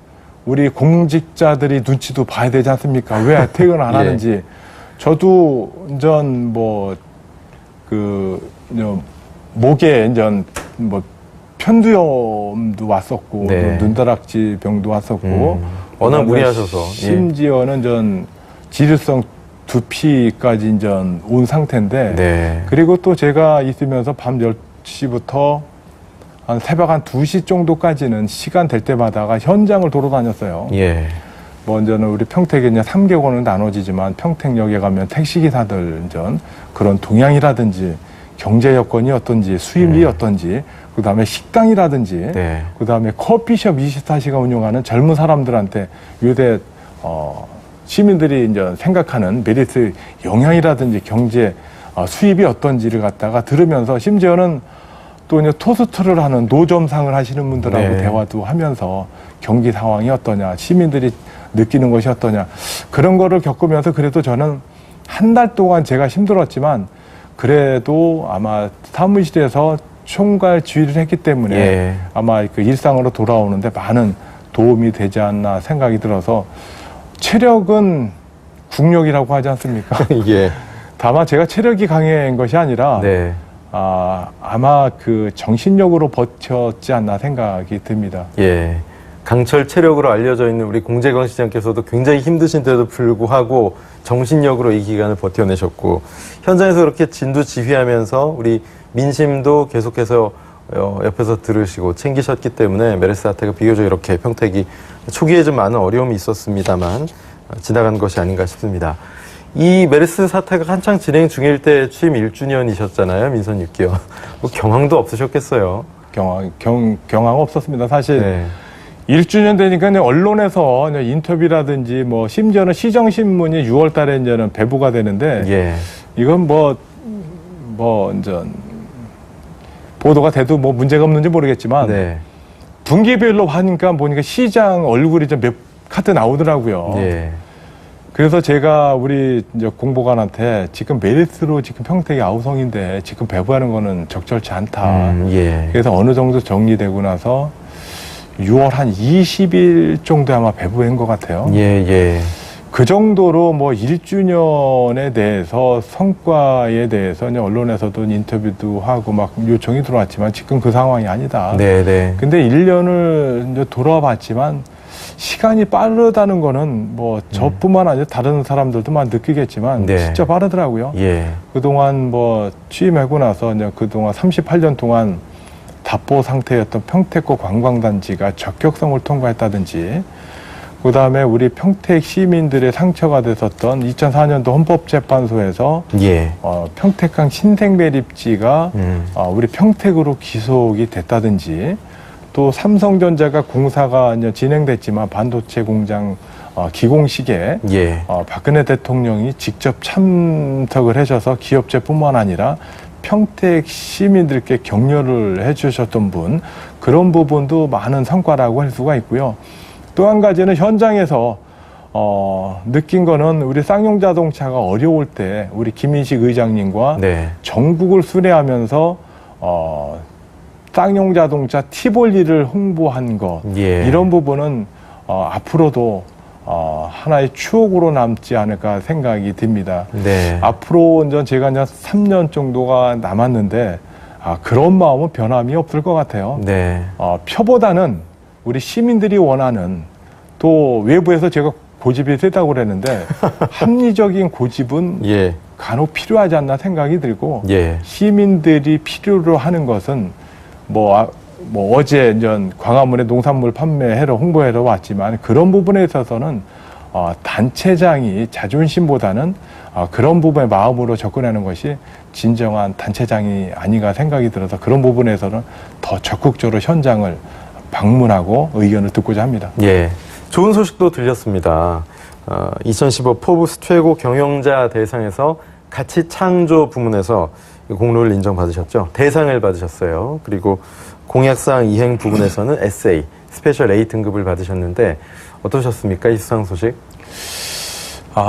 우리 공직자들이 눈치도 봐야 되지 않습니까? 왜 퇴근 안 예. 하는지. 저도 전 목에 뭐 편두염도 왔었고 네. 눈다락지 병도 왔었고 워낙 그다음에 무리하셔서 심지어는 전 지루성 두피까지 온 상태인데 네. 그리고 또 제가 있으면서 밤 10시부터 한 새벽 한 2시 정도까지는 시간 될 때마다가 현장을 돌아다녔어요. 예. 먼저는 우리 평택에 이제 3개군은 나눠지지만 평택역에 가면 택시기사들 그런 동향이라든지 경제 여건이 어떤지 수입이 어떤지 그다음에 식당이라든지 네. 그다음에 커피숍 24시간 운영하는 젊은 사람들한테 요새 시민들이 이제 생각하는 메리트 영향이라든지 경제 수입이 어떤지를 갖다가 들으면서 심지어는 또 이제 토스트를 하는 노점상을 하시는 분들하고 네. 대화도 하면서 경기 상황이 어떠냐, 시민들이 느끼는 것이 어떠냐 그런 거를 겪으면서 그래도 저는 한 달 동안 제가 힘들었지만 그래도 아마 사무실에서 총괄 지휘를 했기 때문에 예. 아마 그 일상으로 돌아오는데 많은 도움이 되지 않나 생각이 들어서 체력은 국력이라고 하지 않습니까? 예. 다만 제가 체력이 강한 것이 아니라 네. 아마 그 정신력으로 버텼지 않나 생각이 듭니다. 예. 강철 체력으로 알려져 있는 우리 공재광 시장께서도 굉장히 힘드신데도 불구하고 정신력으로 이 기간을 버텨내셨고 현장에서 그렇게 진두지휘하면서 우리 민심도 계속해서 옆에서 들으시고 챙기셨기 때문에 메르스 사태가 비교적 이렇게 평택이 초기에 좀 많은 어려움이 있었습니다만 지나간 것이 아닌가 싶습니다. 이 메르스 사태가 한창 진행 중일 때 취임 1주년이셨잖아요. 민선 6개월. 뭐 경황도 없으셨겠어요. 경황 없었습니다. 사실 네. 1주년 되니까 언론에서 인터뷰라든지 뭐 심지어는 시정신문이 6월 달에 이제는 배부가 되는데 예. 이건 이제 보도가 돼도 뭐 문제가 없는지 모르겠지만 네. 분기별로 하니까 보니까 시장 얼굴이 좀 몇 카드 나오더라고요. 예. 그래서 제가 우리 이제 공보관한테 지금 메르스로 지금 평택이 아우성인데 지금 배부하는 거는 적절치 않다. 예. 그래서 어느 정도 정리되고 나서 6월 한 20일 정도에 아마 배부한 것 같아요. 예, 예. 그 정도로 뭐 1주년에 대해서 성과에 대해서 이제 언론에서도 인터뷰도 하고 막 요청이 들어왔지만 지금 그 상황이 아니다. 네, 네. 근데 1년을 이제 돌아봤지만 시간이 빠르다는 거는 뭐 저뿐만 아니라 다른 사람들도 만 느끼겠지만 네. 진짜 빠르더라고요. 예. 그동안 뭐 취임하고 나서 이제 그동안 38년 동안 답보 상태였던 평택고 관광단지가 적격성을 통과했다든지 그다음에 우리 평택 시민들의 상처가 됐었던 2004년도 헌법재판소에서 예. 평택항 신생매립지가 우리 평택으로 기속이 됐다든지, 또 삼성전자가 공사가 이제 진행됐지만 반도체 공장 기공식에 예. 박근혜 대통령이 직접 참석을 하셔서 기업체뿐만 아니라 평택 시민들께 격려를 해주셨던 분, 그런 부분도 많은 성과라고 할 수가 있고요. 또 한 가지는 현장에서 느낀 거는 우리 쌍용자동차가 어려울 때 우리 김인식 의장님과 네. 전국을 수례하면서 쌍용자동차 티볼리를 홍보한 것, 예. 이런 부분은 앞으로도 하나의 추억으로 남지 않을까 생각이 듭니다. 네. 앞으로 제가 이제 3년 정도가 남았는데 그런 마음은 변함이 없을 것 같아요. 네. 표보다는 우리 시민들이 원하는, 또 외부에서 제가 고집이 세다고 그랬는데 합리적인 고집은 예. 간혹 필요하지 않나 생각이 들고, 예. 시민들이 필요로 하는 것은 뭐 어제 이제 광화문에 농산물 판매하러 홍보하러 왔지만, 그런 부분에 있어서는 단체장이 자존심보다는 그런 부분의 마음으로 접근하는 것이 진정한 단체장이 아닌가 생각이 들어서, 그런 부분에서는 더 적극적으로 현장을 방문하고 의견을 듣고자 합니다. 예. 좋은 소식도 들렸습니다. 2015 포브스 최고 경영자 대상에서 가치 창조 부문에서 공로를 인정받으셨죠. 대상을 받으셨어요. 그리고 공약사항 이행 부분에서는 SA, 스페셜 A 등급을 받으셨는데 어떠셨습니까? 이 수상 소식?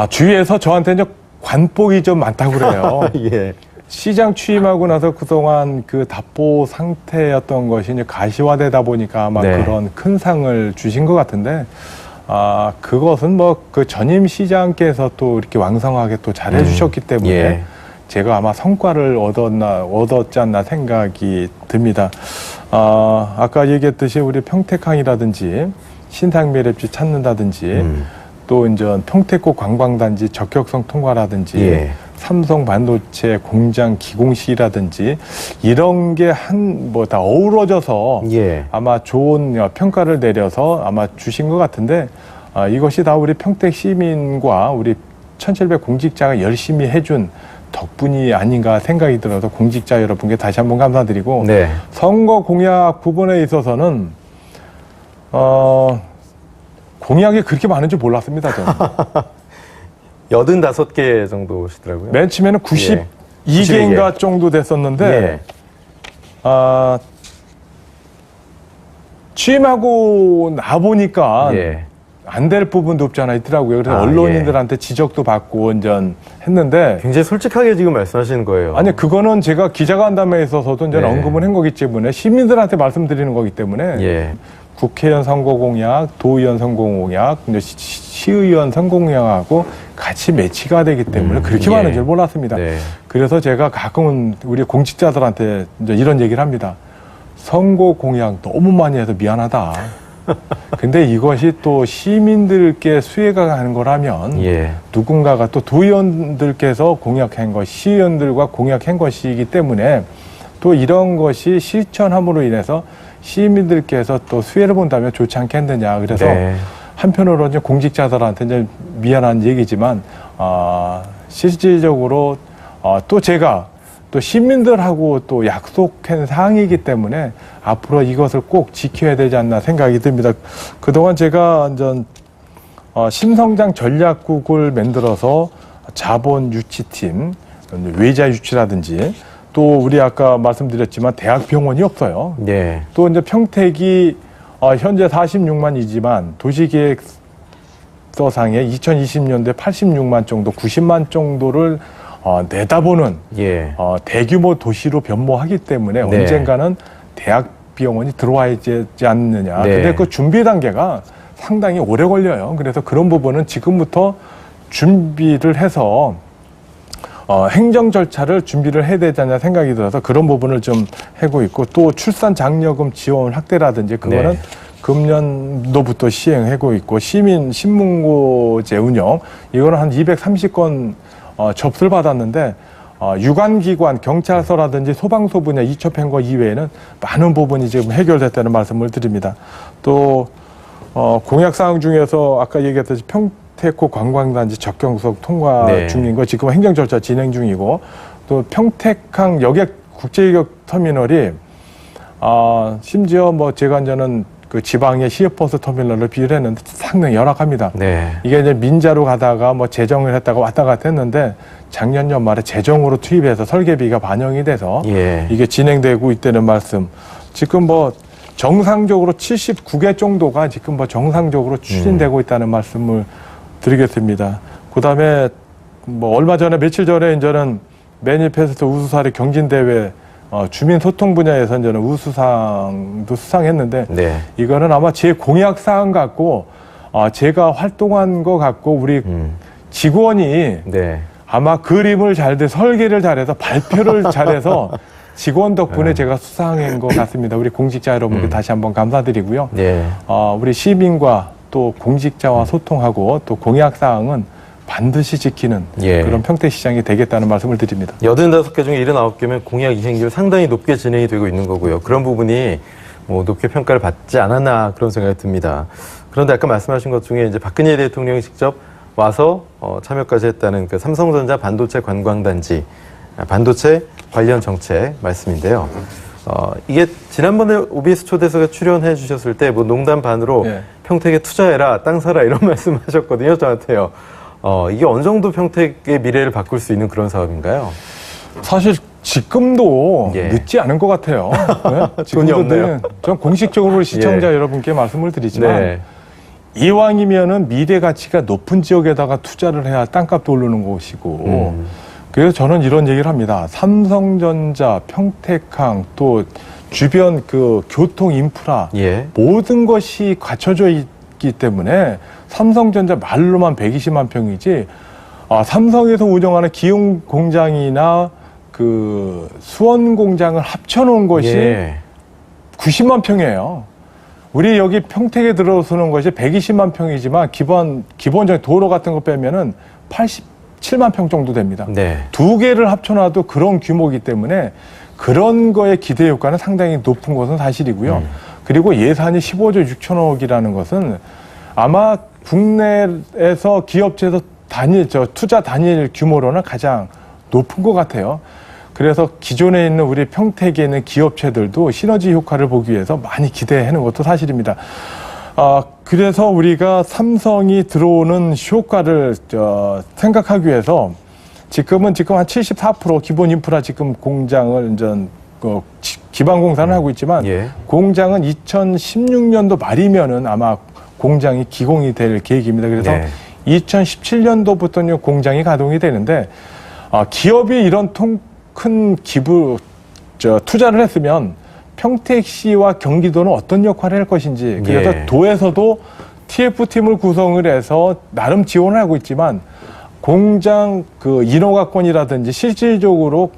주위에서 저한테 이제 관복이 좀 많다고 그래요. 예. 시장 취임하고 나서 그동안 그 답보 상태였던 것이 이제 가시화되다 보니까 아마 네. 그런 큰 상을 주신 것 같은데, 그것은 뭐 그 전임 시장께서 또 이렇게 왕성하게 또 잘해 주셨기 때문에 예. 제가 아마 성과를 얻었지 않나 생각이 듭니다. 아까 얘기했듯이 우리 평택항이라든지 신상매립지 찾는다든지, 또 이제 평택고 관광단지 적격성 통과라든지, 예. 삼성 반도체 공장 기공식이라든지, 이런 게 다 어우러져서 예. 아마 좋은 평가를 내려서 아마 주신 것 같은데, 이것이 다 우리 평택 시민과 우리 1700 공직자가 열심히 해준 덕분이 아닌가 생각이 들어서 공직자 여러분께 다시 한번 감사드리고, 네. 선거 공약 부분에 있어서는 공약이 그렇게 많은 줄 몰랐습니다, 저는. 85개 정도시더라고요. 맨 처음에는 92개인가 정도 됐었는데, 예. 취임하고 나보니까 예. 안 될 부분도 없지 않아 있더라고요. 그래서 아, 언론인들한테 지적도 받고 했는데, 굉장히 솔직하게 지금 말씀하시는 거예요. 아니, 그거는 제가 기자간담회에 있어서도 이제 네. 언급을 한 거기 때문에, 시민들한테 말씀드리는 거기 때문에, 예. 국회의원 선거 공약, 도의원 선거 공약, 이제 시의원 선거 공약하고 같이 매치가 되기 때문에 그렇게 많은 줄 몰랐습니다. 네. 그래서 제가 가끔은 우리 공직자들한테 이제 이런 얘기를 합니다. 선거 공약 너무 많이 해서 미안하다. 근데 이것이 또 시민들께 수혜가 가는 거라면, 예. 누군가가 또 도의원들께서 공약한 것, 시의원들과 공약한 것이기 때문에, 또 이런 것이 실천함으로 인해서 시민들께서 또 수혜를 본다면 좋지 않겠느냐. 그래서 네. 한편으로 이제 공직자들한테 이제 미안한 얘기지만, 실질적으로 또 제가 또 시민들하고 또 약속한 사항이기 때문에 앞으로 이것을 꼭 지켜야 되지 않나 생각이 듭니다. 그동안 제가 완전 신성장 전략국을 만들어서 자본 유치팀, 외자 유치라든지, 또 우리 아까 말씀드렸지만 대학병원이 없어요. 네. 또 이제 평택이 현재 46만이지만 도시계획서상에 2020년도에 86만 정도, 90만 정도를 내다보는 예. 대규모 도시로 변모하기 때문에 네. 언젠가는 대학병원이 들어와야 되지 않느냐. 네. 근데 그 준비 단계가 상당히 오래 걸려요. 그래서 그런 부분은 지금부터 준비를 해서 행정 절차를 준비를 해야 되지 않냐 생각이 들어서 그런 부분을 좀 하고 있고, 또 출산 장려금 지원 확대라든지 그거는 네. 금년도부터 시행하고 있고, 시민 신문고제 운영 이거는 한 230건 접수를 받았는데, 유관기관, 경찰서라든지 소방서 분야 2차 팽거 이외에는 많은 부분이 지금 해결됐다는 말씀을 드립니다. 또 공약 사항 중에서 아까 얘기했듯이 평택호 관광단지 적경석 통과 네. 중인 거 지금 행정 절차 진행 중이고 또 평택항 여객 국제유격 터미널이 심지어 뭐 제가 이제는 그 지방의 시외버스 터미널을 비유했는데 상당히 열악합니다. 네. 이게 이제 민자로 가다가 뭐 재정을 했다가 왔다 갔다 했는데 작년 연말에 재정으로 투입해서 설계비가 반영이 돼서 예. 이게 진행되고 있다는 말씀. 지금 뭐 정상적으로 79개 정도가 지금 뭐 정상적으로 추진되고 있다는 말씀을 드리겠습니다. 그다음에 뭐 얼마 전에 며칠 전에 이제는 매니페스토 우수사례 경진대회 주민 소통 분야에서 이제는 우수상도 수상했는데 네. 이거는 아마 제 공약 사항 갖고 제가 활동한 거 갖고 우리 직원이 네. 아마 그림을 설계를 잘해서 발표를 잘해서 직원 덕분에 제가 수상한 것 같습니다. 우리 공직자 여러분께 다시 한번 감사드리고요. 네. 우리 시민과 또 공직자와 소통하고 또 공약 사항은 반드시 지키는 예. 그런 평택시장이 되겠다는 말씀을 드립니다. 85개 중에 79개면 공약 이행률 상당히 높게 진행이 되고 있는 거고요. 그런 부분이 뭐 높게 평가를 받지 않았나 그런 생각이 듭니다. 그런데 아까 말씀하신 것 중에 이제 박근혜 대통령이 직접 와서 참여까지 했다는 그 삼성전자 반도체 관광단지 반도체 관련 정책 말씀인데요. 이게 지난번에 OBS 초대석에 출연해 주셨을 때 뭐 농담 반으로 예. 평택에 투자해라, 땅 사라 이런 말씀하셨거든요, 저한테요. 이게 어느 정도 평택의 미래를 바꿀 수 있는 그런 사업인가요? 사실 지금도 예. 늦지 않은 것 같아요. 네? 돈이 없네요. 전 공식적으로 시청자 예. 여러분께 말씀을 드리지만 네. 이왕이면은 미래 가치가 높은 지역에다가 투자를 해야 땅값도 오르는 곳이고 그래서 저는 이런 얘기를 합니다. 삼성전자, 평택항 또 주변 그 교통 인프라 예. 모든 것이 갖춰져 있기 때문에 삼성전자 말로만 120만 평이지 삼성에서 운영하는 기흥 공장이나 그 수원 공장을 합쳐놓은 것이 예. 90만 평이에요. 우리 여기 평택에 들어서는 것이 120만 평이지만 기본적인 도로 같은 거 빼면은 87만 평 정도 됩니다. 네. 두 개를 합쳐놔도 그런 규모이기 때문에 그런 거에 기대 효과는 상당히 높은 것은 사실이고요. 그리고 예산이 15조 6천억이라는 것은 아마 국내에서 기업체에서 투자 단일 규모로는 가장 높은 것 같아요. 그래서 기존에 있는 우리 평택에 있는 기업체들도 시너지 효과를 보기 위해서 많이 기대하는 것도 사실입니다. 그래서 우리가 삼성이 들어오는 효과를 생각하기 위해서 지금 한 74% 기본 인프라 지금 공장을 기반 공사를 하고 있지만 예. 공장은 2016년도 말이면은 아마 공장이 기공이 될 계획입니다. 그래서 네. 2017년도부터는 공장이 가동이 되는데 기업이 이런 큰 투자를 했으면 평택시와 경기도는 어떤 역할을 할 것인지 그래서 예. 도에서도 TF팀을 구성을 해서 나름 지원을 하고 있지만 공장 그 인허가권이라든지 실질적으로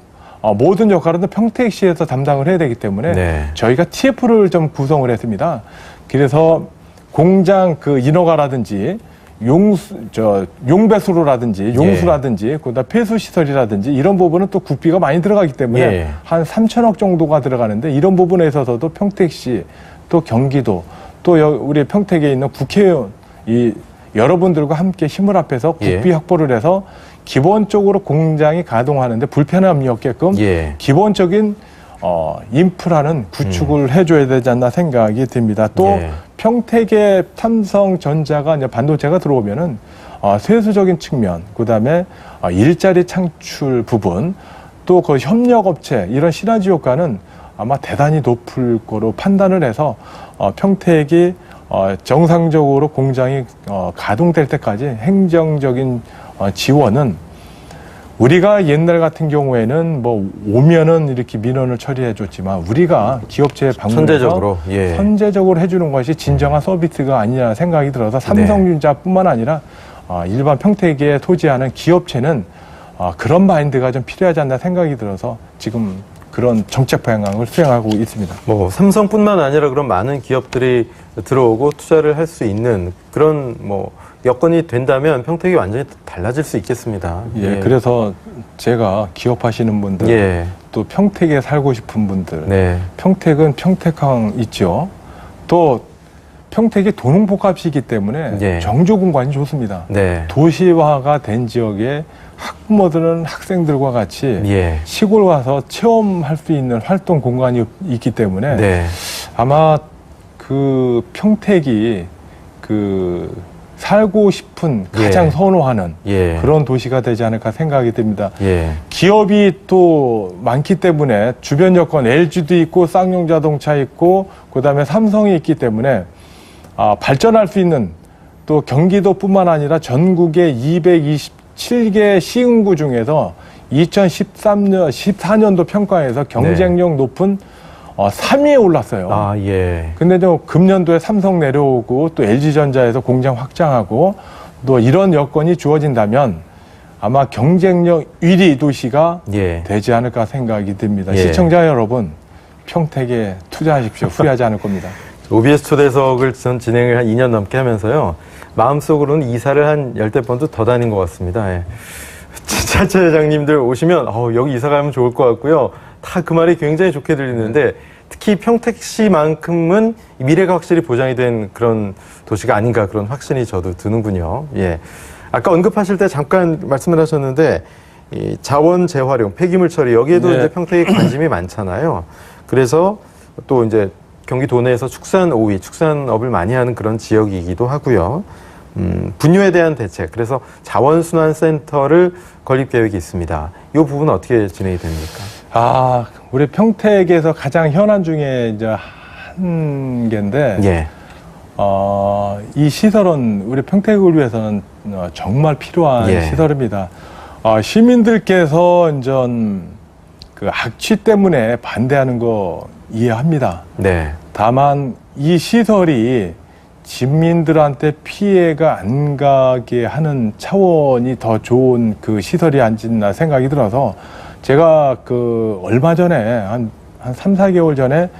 모든 역할은 평택시에서 담당을 해야 되기 때문에 네. 저희가 TF를 좀 구성을 했습니다. 그래서 공장 그 인허가라든지 용배수로라든지 용수라든지 그다음 폐수시설이라든지 이런 부분은 또 국비가 많이 들어가기 때문에 예. 한 3천억 정도가 들어가는데 이런 부분에 있어서도 평택시 또 경기도 또 우리 평택에 있는 국회의원 여러분들과 함께 힘을 합해서 국비 예. 확보를 해서 기본적으로 공장이 가동하는데 불편함이 없게끔 예. 기본적인 인프라는 구축을 해줘야 되지 않나 생각이 듭니다. 또 예. 평택에 삼성전자가 이제 반도체가 들어오면은 세수적인 측면, 그다음에 일자리 창출 부분, 또 그 협력업체 이런 시너지 효과는 아마 대단히 높을 거로 판단을 해서 평택이 정상적으로 공장이 가동될 때까지 행정적인 지원은 우리가 옛날 같은 경우에는 뭐 오면은 이렇게 민원을 처리해 줬지만 우리가 기업체에 방문해서 선제적으로 해주는 것이 진정한 서비스가 아니냐 생각이 들어서 삼성전자뿐만 아니라 일반 평택에 토지하는 기업체는 그런 마인드가 좀 필요하지 않나 생각이 들어서 지금 그런 정책 방향을 수행하고 있습니다. 뭐 삼성뿐만 아니라 그런 많은 기업들이 들어오고 투자를 할 수 있는 그런 뭐 여건이 된다면 평택이 완전히 달라질 수 있겠습니다. 예, 그래서 제가 기업하시는 분들, 예. 또 평택에 살고 싶은 분들, 네. 평택은 평택항 있죠. 또 평택이 도농복합시이기 때문에 예. 정주 공간이 좋습니다. 네. 도시화가 된 지역에 학부모들은 학생들과 같이 예. 시골 와서 체험할 수 있는 활동 공간이 있기 때문에 네. 아마 그 평택이 그 살고 싶은 가장 예. 선호하는 예. 그런 도시가 되지 않을까 생각이 듭니다. 예. 기업이 또 많기 때문에 주변 여건 LG도 있고 쌍용자동차 있고 그다음에 삼성이 있기 때문에 발전할 수 있는 또 경기도뿐만 아니라 전국의 227개 시흥구 중에서 14년도 평가에서 경쟁력 높은 3위에 올랐어요. 아, 예. 근데 저 금년도에 삼성 내려오고 또 LG전자에서 공장 확장하고 또 이런 여건이 주어진다면 아마 경쟁력 1위 도시가 예. 되지 않을까 생각이 듭니다. 예. 시청자 여러분, 평택에 투자하십시오. 후회하지 않을 겁니다. OBS 초대석을 전 진행을 한 2년 넘게 하면서요. 마음속으로는 이사를 한 10대 번도 더 다닌 것 같습니다. 예. 차차장님들 오시면 여기 이사 가면 좋을 것 같고요. 다 그 말이 굉장히 좋게 들리는데 특히 평택시만큼은 미래가 확실히 보장이 된 그런 도시가 아닌가 그런 확신이 저도 드는군요. 예. 아까 언급하실 때 잠깐 말씀을 하셨는데 이 자원 재활용, 폐기물 처리 여기에도 네. 이제 평택에 관심이 많잖아요. 그래서 또 이제 경기도 내에서 축산 5위, 축산업을 많이 하는 그런 지역이기도 하고요. 분뇨에 대한 대책, 그래서 자원순환센터를 건립 계획이 있습니다. 이 부분은 어떻게 진행이 됩니까? 우리 평택에서 가장 현안 중에 이제 한 개인데, 예. 이 시설은 우리 평택을 위해서는 정말 필요한 예. 시설입니다. 시민들께서 이제 그 악취 때문에 반대하는 거 이해합니다. 네. 다만 이 시설이 시민들한테 피해가 안 가게 하는 차원이 더 좋은 그 시설이 아니나 생각이 들어서 제가 그 얼마 전에 한 3, 4개월 전에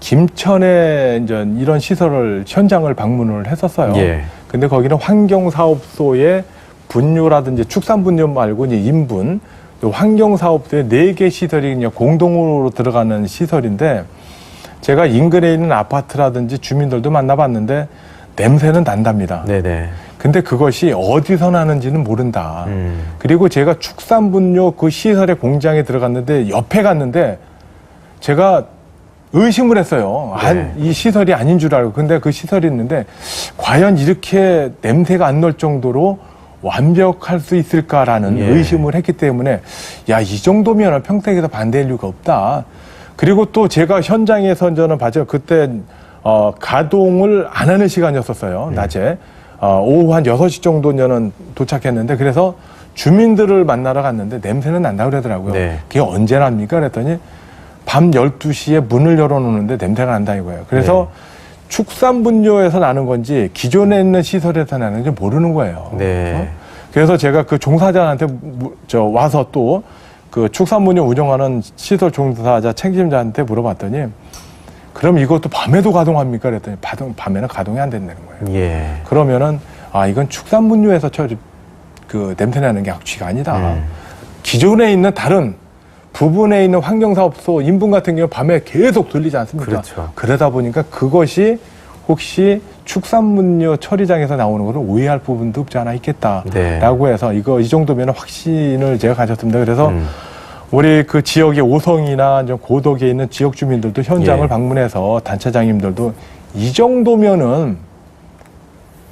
김천에 이제 이런 시설을 현장을 방문을 했었어요. 예. 근데 거기는 환경사업소의 분뇨라든지 축산분뇨 말고 이제 인분, 또 환경사업소의 4개 시설이 그냥 공동으로 들어가는 시설인데 제가 인근에 있는 아파트라든지 주민들도 만나봤는데 냄새는 난답니다. 네네. 근데 그것이 어디서 나는지는 모른다. 그리고 제가 축산분뇨 그 시설의 공장에 들어갔는데 옆에 갔는데 제가 의심을 했어요. 네. 이 시설이 아닌 줄 알고. 근데 그 시설이 있는데 과연 이렇게 냄새가 안 날 정도로 완벽할 수 있을까라는 예. 의심을 했기 때문에 이 정도면 평택에서 반대할 이유가 없다. 그리고 또 제가 현장에서 저는 봤죠. 그때 가동을 안 하는 시간이었었어요. 낮에. 오후 한 6시 정도 저는 도착했는데 그래서 주민들을 만나러 갔는데 냄새는 난다고 그러더라고요. 네. 그게 언제 납니까? 그랬더니 밤 12시에 문을 열어놓는데 냄새가 난다 이거예요. 그래서 축산분뇨에서 나는 건지 기존에 있는 시설에서 나는지 모르는 거예요. 네. 그래서 제가 그 종사자한테 와서 또 그 축산분뇨 운영하는 시설 종사자 책임자한테 물어봤더니 그럼 이것도 밤에도 가동합니까? 그랬더니 밤에는 가동이 안 된다는 거예요. 예. 그러면은 이건 축산분뇨에서 그 냄새나는 게 악취가 아니다. 기존에 있는 다른 부분에 있는 환경사업소 인분 같은 경우 밤에 계속 들리지 않습니까? 그렇죠. 그러다 보니까 그것이 혹시 축산분뇨 처리장에서 나오는 것을 오해할 부분도 없지 않아 있겠다라고 네. 해서 이 정도면 확신을 제가 가졌습니다. 그래서 우리 그 지역의 오성이나 고덕에 있는 지역 주민들도 현장을 예. 방문해서 단체장님들도 이 정도면은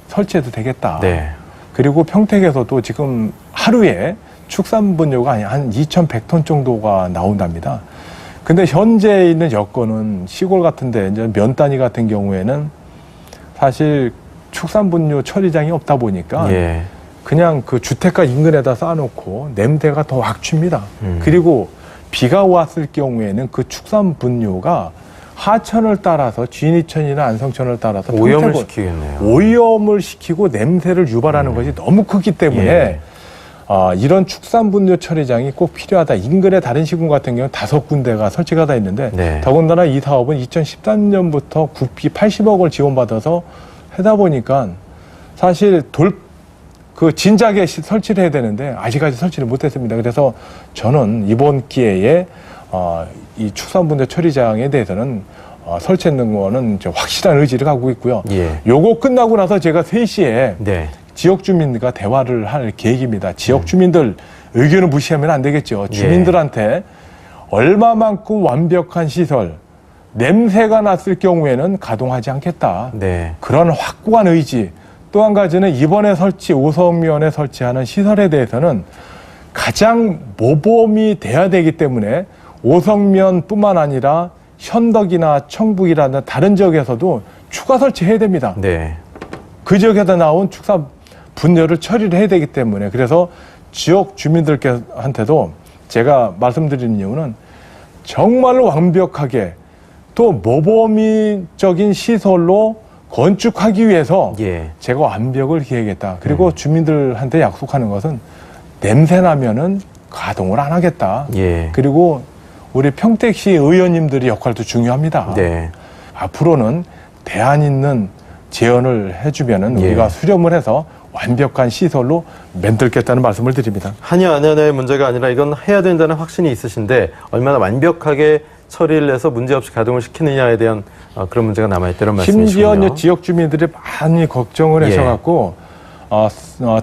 설치해도 되겠다. 네. 그리고 평택에서도 지금 하루에 축산분뇨가 한 2,100톤 정도가 나온답니다. 근데 현재 있는 여건은 시골 같은데 이제 면 단위 같은 경우에는 사실 축산분뇨 처리장이 없다 보니까 예. 그냥 그 주택가 인근에다 쌓아놓고 냄새가 더 악취입니다. 그리고 비가 왔을 경우에는 그 축산분뇨가 하천을 따라서 진이천이나 안성천을 따라서 오염을 시키겠네요. 오염을 시키고 냄새를 유발하는 것이 너무 크기 때문에 예. 이런 축산분뇨 처리장이 꼭 필요하다. 인근의 다른 시군 같은 경우는 5군데가 설치가 돼 있는데 네. 더군다나 이 사업은 2013년부터 국비 80억을 지원받아서 하다 보니까 사실 그 진작에 설치를 해야 되는데 아직까지 설치를 못했습니다. 그래서 저는 이번 기회에 이 축산분뇨 처리장에 대해서는 설치했는 거는 확실한 의지를 갖고 있고요. 예. 요거 끝나고 나서 제가 3시에 네. 지역 주민과 대화를 할 계획입니다. 지역 주민들 의견을 무시하면 안 되겠죠. 주민들한테 얼마만큼 완벽한 시설, 냄새가 났을 경우에는 가동하지 않겠다. 네. 그런 확고한 의지. 또 한 가지는 이번에 오성면에 설치하는 시설에 대해서는 가장 모범이 돼야 되기 때문에 오성면뿐만 아니라 현덕이나 청북이라는 다른 지역에서도 추가 설치해야 됩니다. 네. 그 지역에다 나온 축사 분열을 처리를 해야 되기 때문에 그래서 지역 주민들한테도 제가 말씀드리는 이유는 정말로 완벽하게 또 모범적인 시설로 건축하기 위해서 예. 제가 완벽을 기획했다. 그리고 주민들한테 약속하는 것은 냄새 나면은 가동을 안 하겠다. 예. 그리고 우리 평택시 의원님들의 역할도 중요합니다. 네. 앞으로는 대안 있는 제언을 해주면은 예. 우리가 수렴을 해서 완벽한 시설로 만들겠다는 말씀을 드립니다. 하냐 안 하냐의 문제가 아니라 이건 해야 된다는 확신이 있으신데 얼마나 완벽하게 처리를 해서 문제없이 가동을 시키느냐에 대한 그런 문제가 남아있다는 말씀이시군요. 심지어 지역 주민들이 많이 걱정을 예. 하셔갖고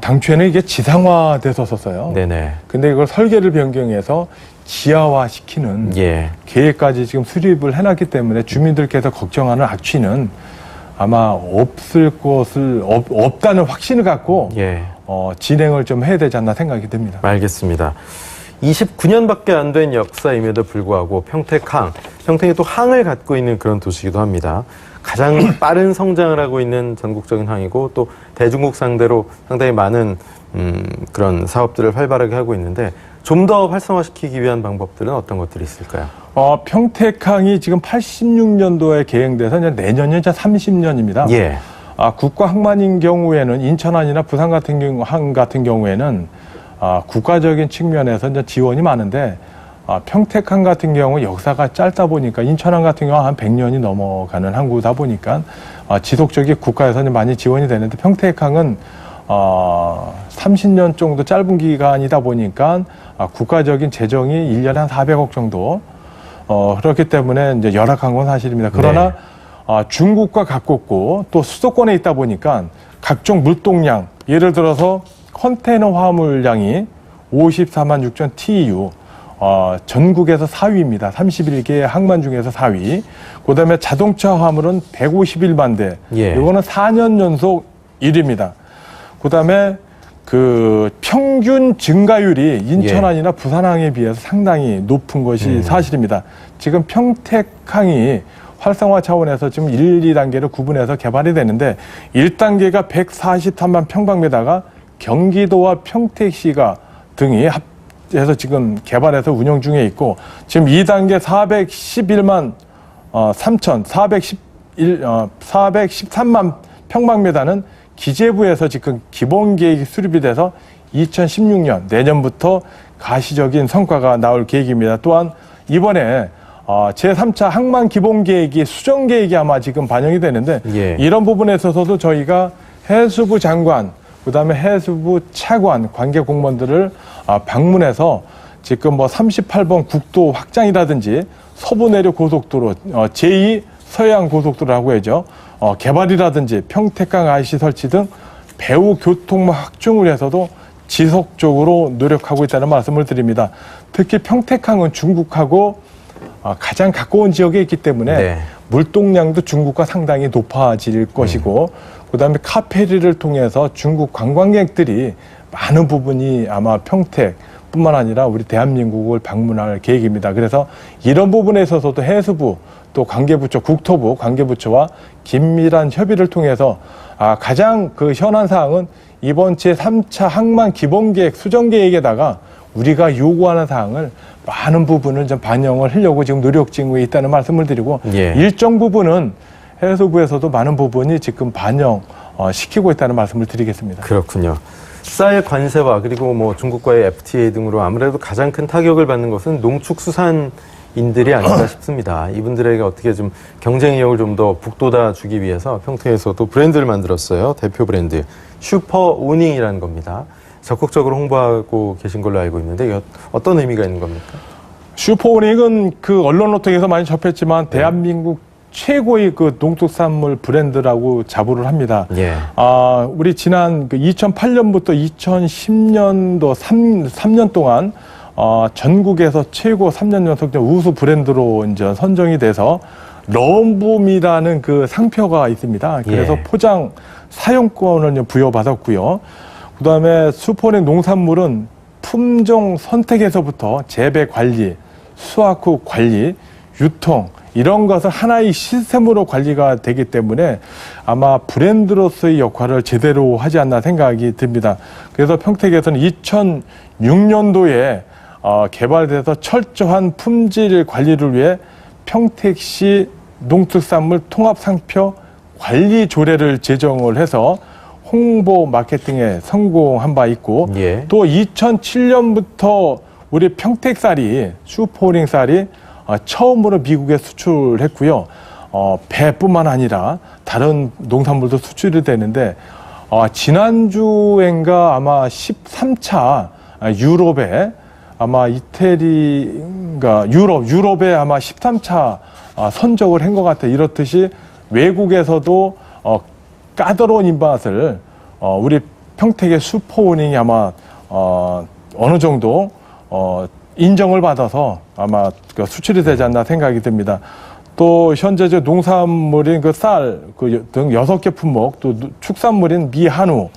당초에는 이게 지상화됐었어요. 네네. 근데 이걸 설계를 변경해서 지하화시키는 예. 계획까지 지금 수립을 해놨기 때문에 주민들께서 걱정하는 악취는 아마 없다는 확신을 갖고 예. 진행을 좀 해야 되지 않나 생각이 듭니다. 알겠습니다. 29년밖에 안 된 역사임에도 불구하고 평택이 또 항을 갖고 있는 그런 도시이기도 합니다. 가장 빠른 성장을 하고 있는 전국적인 항이고 또 대중국 상대로 상당히 많은 그런 사업들을 활발하게 하고 있는데 좀 더 활성화시키기 위한 방법들은 어떤 것들이 있을까요? 평택항이 지금 86년도에 개행돼서 이제 내년이 이제 30년입니다. 예. 국가항만인 경우에는 인천항이나 부산 항 같은 경우에는 국가적인 측면에서 이제 지원이 많은데 평택항 같은 경우 역사가 짧다 보니까 인천항 같은 경우 한 100년이 넘어가는 항구다 보니까 지속적인 국가에서 많이 지원이 되는데 평택항은 30년 정도 짧은 기간이다 보니까 국가적인 재정이 1년에 한 400억 정도 그렇기 때문에 이제 열악한 건 사실입니다. 그러나 중국과 가깝고 또 수도권에 있다 보니까 각종 물동량 예를 들어서 컨테이너 화물량이 54만 6천 TEU 전국에서 4위입니다. 31개 항만 중에서 4위. 그다음에 자동차 화물은 151만 대. 예. 이거는 4년 연속 1위입니다. 그다음에 그 평균 증가율이 인천항이나 부산항에 비해서 상당히 높은 것이 사실입니다. 지금 평택항이 활성화 차원에서 지금 1, 2단계로 구분해서 개발이 되는데 1단계가 143만 평방미터가 경기도와 평택시가 등이 합해서 지금 개발해서 운영 중에 있고 지금 2단계 411만 413만 평방미터는 기재부에서 지금 기본 계획이 수립이 돼서 2016년 내년부터 가시적인 성과가 나올 계획입니다. 또한 이번에 제3차 항만 기본 계획이 수정 계획이 아마 지금 반영이 되는데 예. 이런 부분에 있어서도 저희가 해수부 장관 그다음에 해수부 차관 관계 공무원들을 방문해서 지금 뭐 38번 국도 확장이라든지 서부내륙 고속도로 제2 서해안 고속도로라고 해죠. 개발이라든지 평택강 IC 설치 등 배후 교통망 확충을 해서도 지속적으로 노력하고 있다는 말씀을 드립니다. 특히 평택항은 중국하고 가장 가까운 지역에 있기 때문에 네. 물동량도 중국과 상당히 높아질 것이고 그다음에 카페리를 통해서 중국 관광객들이 많은 부분이 아마 평택뿐만 아니라 우리 대한민국을 방문할 계획입니다. 그래서 이런 부분에 있어서도 해수부 또 관계부처 국토부 관계부처와 긴밀한 협의를 통해서 가장 그 현안 사항은 이번 제3차 항만 기본계획 수정계획에다가 우리가 요구하는 사항을 많은 부분을 좀 반영을 하려고 지금 노력 중에 있다는 말씀을 드리고 예. 일정 부분은 해수부에서도 많은 부분이 지금 반영시키고 있다는 말씀을 드리겠습니다. 그렇군요. 쌀 관세와 그리고 뭐 중국과의 FTA 등으로 아무래도 가장 큰 타격을 받는 것은 농축수산인들이 아닐까 싶습니다. 이분들에게 어떻게 좀 경쟁력을 좀 더 북돋아 주기 위해서 평택에서도 브랜드를 만들었어요. 대표 브랜드 슈퍼 오닝이라는 겁니다. 적극적으로 홍보하고 계신 걸로 알고 있는데 이게 어떤 의미가 있는 겁니까? 슈퍼오닉은 그 언론 노트에서 많이 접했지만 대한민국 최고의 그 농축산물 브랜드라고 자부를 합니다. 예. 우리 지난 그 2008년부터 2010년도 3년 동안 전국에서 최고 3년 연속 우수 브랜드로 이제 선정이 돼서 럼붐이라는 그 상표가 있습니다. 그래서 예. 포장 사용권을 부여받았고요. 그다음에 슈퍼오닉 농산물은 품종 선택에서부터 재배 관리, 수확 후 관리, 유통 이런 것을 하나의 시스템으로 관리가 되기 때문에 아마 브랜드로서의 역할을 제대로 하지 않나 생각이 듭니다. 그래서 평택에서는 2006년도에 개발돼서 철저한 품질 관리를 위해 평택시 농축산물 통합상표 관리 조례를 제정을 해서 홍보 마케팅에 성공한 바 있고 예. 또 2007년부터 우리 평택쌀이 슈퍼오닉 쌀이 처음으로 미국에 수출했고요. 배뿐만 아니라 다른 농산물도 수출이 되는데 지난주엔가 아마 13차 유럽에 아마 이태리인가 유럽에 아마 13차 선적을 한 것 같아요. 이렇듯이 외국에서도 까다로운 입맛을 우리 평택의 슈퍼오닉이 아마 어느 정도 인정을 받아서 아마 수출이 되지 않나 생각이 듭니다. 또 현재 농산물인 그 쌀 등 6개 품목, 또 축산물인 미, 한우,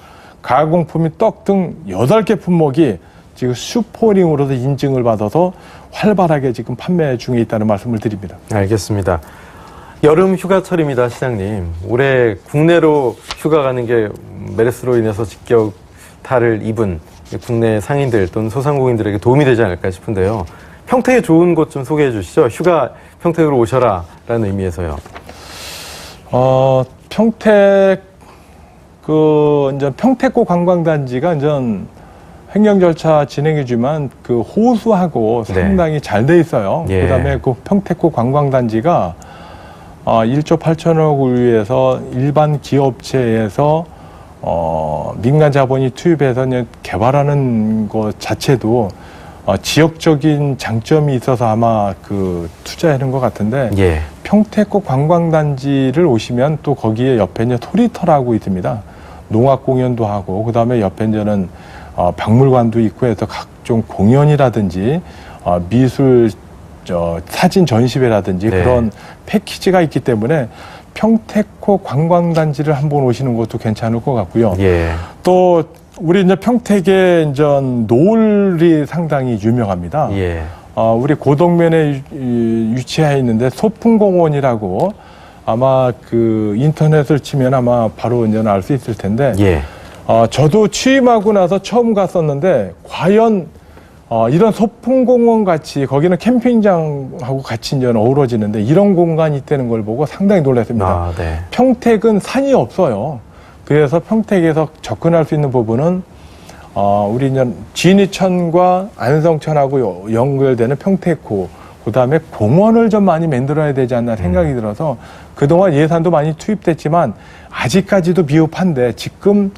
가공품인 떡 등 8개 품목이 지금 슈퍼오닉으로서 인증을 받아서 활발하게 지금 판매 중에 있다는 말씀을 드립니다. 알겠습니다. 여름 휴가철입니다, 시장님. 올해 국내로 휴가 가는 게 메르스로 인해서 직격탄을 입은 국내 상인들 또는 소상공인들에게 도움이 되지 않을까 싶은데요. 평택에 좋은 곳 좀 소개해 주시죠. 휴가 평택으로 오셔라 라는 의미에서요. 평택 이제 평택고 관광단지가 이제 횡령 절차 진행이지만 그 호수하고 상당히 잘 돼 있어요. 예. 그다음에 그 평택고 관광단지가 1조 8천억을 위해서 일반 기업체에서 민간 자본이 투입해서 개발하는 것 자체도 지역적인 장점이 있어서 아마 그 투자하는 것 같은데 예. 평택고 관광단지를 오시면 또 거기에 옆에 이제 소리터라고 있습니다. 농악 공연도 하고 그다음에 옆에 이제는 박물관도 있고 해서 각종 공연이라든지 미술 사진 전시회라든지 네. 그런 패키지가 있기 때문에 평택고 관광단지를 한번 오시는 것도 괜찮을 것 같고요. 예. 또 우리 이제 평택에 이제 노을이 상당히 유명합니다. 예. 우리 고덕면에 위치해 있는데 소풍공원이라고 아마 그 인터넷을 치면 아마 바로 이제 알 수 있을 텐데. 예. 저도 취임하고 나서 처음 갔었는데 과연 이런 소풍공원 같이 거기는 캠핑장하고 같이 이제 어우러지는데 이런 공간이 있다는 걸 보고 상당히 놀랐습니다. 네. 평택은 산이 없어요. 그래서 평택에서 접근할 수 있는 부분은 우리 이제 진이천과 안성천하고 연결되는 평택호, 그다음에 공원을 좀 많이 만들어야 되지 않나 생각이 들어서 그동안 예산도 많이 투입됐지만 아직까지도 미흡한데 지금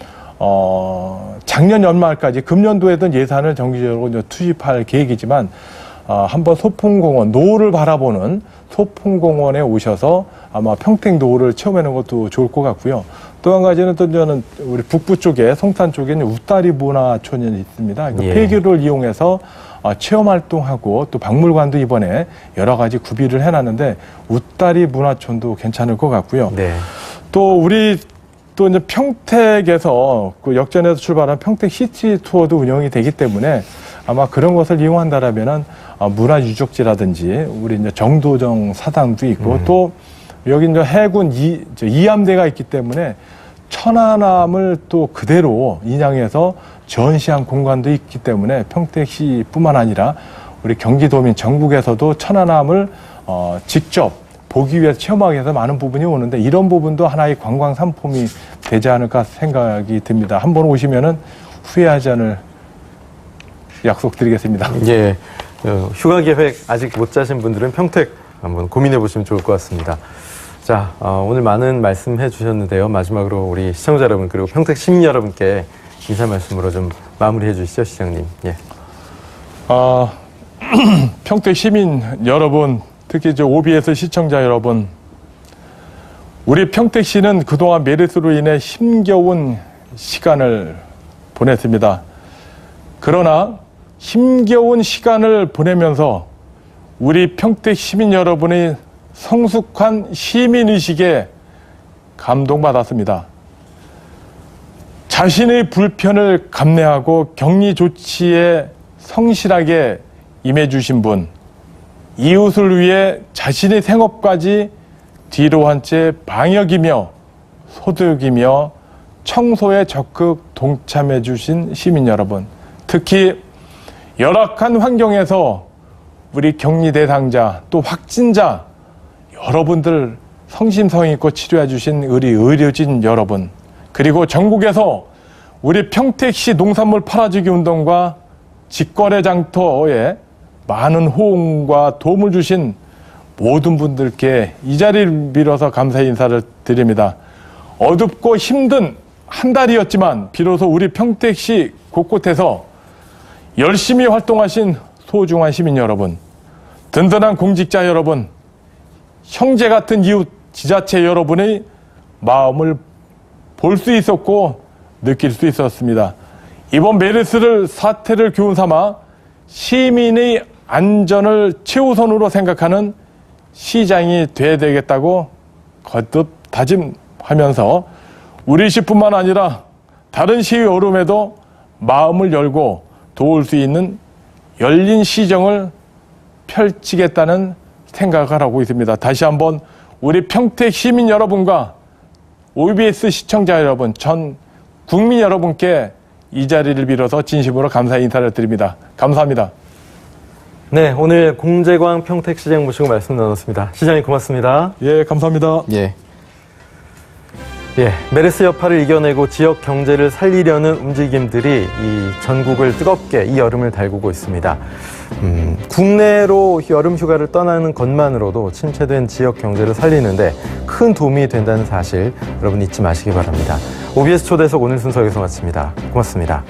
작년 연말까지 금년도에도 예산을 정기적으로 이제 투입할 계획이지만 한번 소풍공원 노을을 바라보는 소풍공원에 오셔서 아마 평택 노을을 체험하는 것도 좋을 것 같고요. 또 한 가지는 또 저는 우리 북부 쪽에 송산 쪽에 웃다리 문화촌이 있습니다. 그 예. 폐교를 이용해서 체험 활동하고 또 박물관도 이번에 여러 가지 구비를 해놨는데 웃다리 문화촌도 괜찮을 것 같고요. 네. 또 우리 또 이제 평택에서 그 역전에서 출발한 평택 시티 투어도 운영이 되기 때문에 아마 그런 것을 이용한다라면은 문화유적지라든지 우리 이제 정도정 사당도 있고 또 여기 이제 해군 이함대가 있기 때문에 천안함을 또 그대로 인양해서 전시한 공간도 있기 때문에 평택시뿐만 아니라 우리 경기도민 전국에서도 천안함을 직접 보기 위해서 체험하기 위해서 많은 부분이 오는데 이런 부분도 하나의 관광 상품이 되지 않을까 생각이 듭니다. 한번 오시면은 후회하지 않을 약속드리겠습니다. 예. 휴가 계획 아직 못 짜신 분들은 평택 한번 고민해 보시면 좋을 것 같습니다. 자, 오늘 많은 말씀해 주셨는데요. 마지막으로 우리 시청자 여러분 그리고 평택 시민 여러분께 인사 말씀으로 좀 마무리해 주시죠, 시장님. 예. 평택 시민 여러분, 특히 OBS 시청자 여러분, 우리 평택시는 그동안 메르스로 인해 힘겨운 시간을 보냈습니다. 그러나 힘겨운 시간을 보내면서 우리 평택 시민 여러분의 성숙한 시민의식에 감동받았습니다. 자신의 불편을 감내하고 격리 조치에 성실하게 임해주신 분, 이웃을 위해 자신의 생업까지 뒤로 한 채 방역이며 소득이며 청소에 적극 동참해 주신 시민 여러분, 특히 열악한 환경에서 우리 격리 대상자 또 확진자 여러분들 성심성의껏 치료해 주신 우리 의료진 여러분, 그리고 전국에서 우리 평택시 농산물 팔아주기 운동과 직거래 장터에 많은 호응과 도움을 주신 모든 분들께 이 자리를 빌어서 감사의 인사를 드립니다. 어둡고 힘든 한 달이었지만 비로소 우리 평택시 곳곳에서 열심히 활동하신 소중한 시민 여러분, 든든한 공직자 여러분, 형제 같은 이웃 지자체 여러분의 마음을 볼 수 있었고 느낄 수 있었습니다. 이번 메르스 사태를 교훈 삼아 시민의 안전을 최우선으로 생각하는 시장이 돼야 되겠다고 거듭 다짐하면서 우리 시뿐만 아니라 다른 시 여름에도 마음을 열고 도울 수 있는 열린 시정을 펼치겠다는 생각을 하고 있습니다. 다시 한번 우리 평택 시민 여러분과 OBS 시청자 여러분, 전 국민 여러분께 이 자리를 빌어서 진심으로 감사의 인사를 드립니다. 감사합니다. 네, 오늘 공재광 평택시장 모시고 말씀 나눴습니다. 시장님 고맙습니다. 예, 감사합니다. 예, 메르스 여파를 이겨내고 지역 경제를 살리려는 움직임들이 이 전국을 뜨겁게 이 여름을 달구고 있습니다. 국내로 여름 휴가를 떠나는 것만으로도 침체된 지역 경제를 살리는데 큰 도움이 된다는 사실 여러분 잊지 마시기 바랍니다. OBS 초대석 오늘 순서 여기서 마칩니다. 고맙습니다.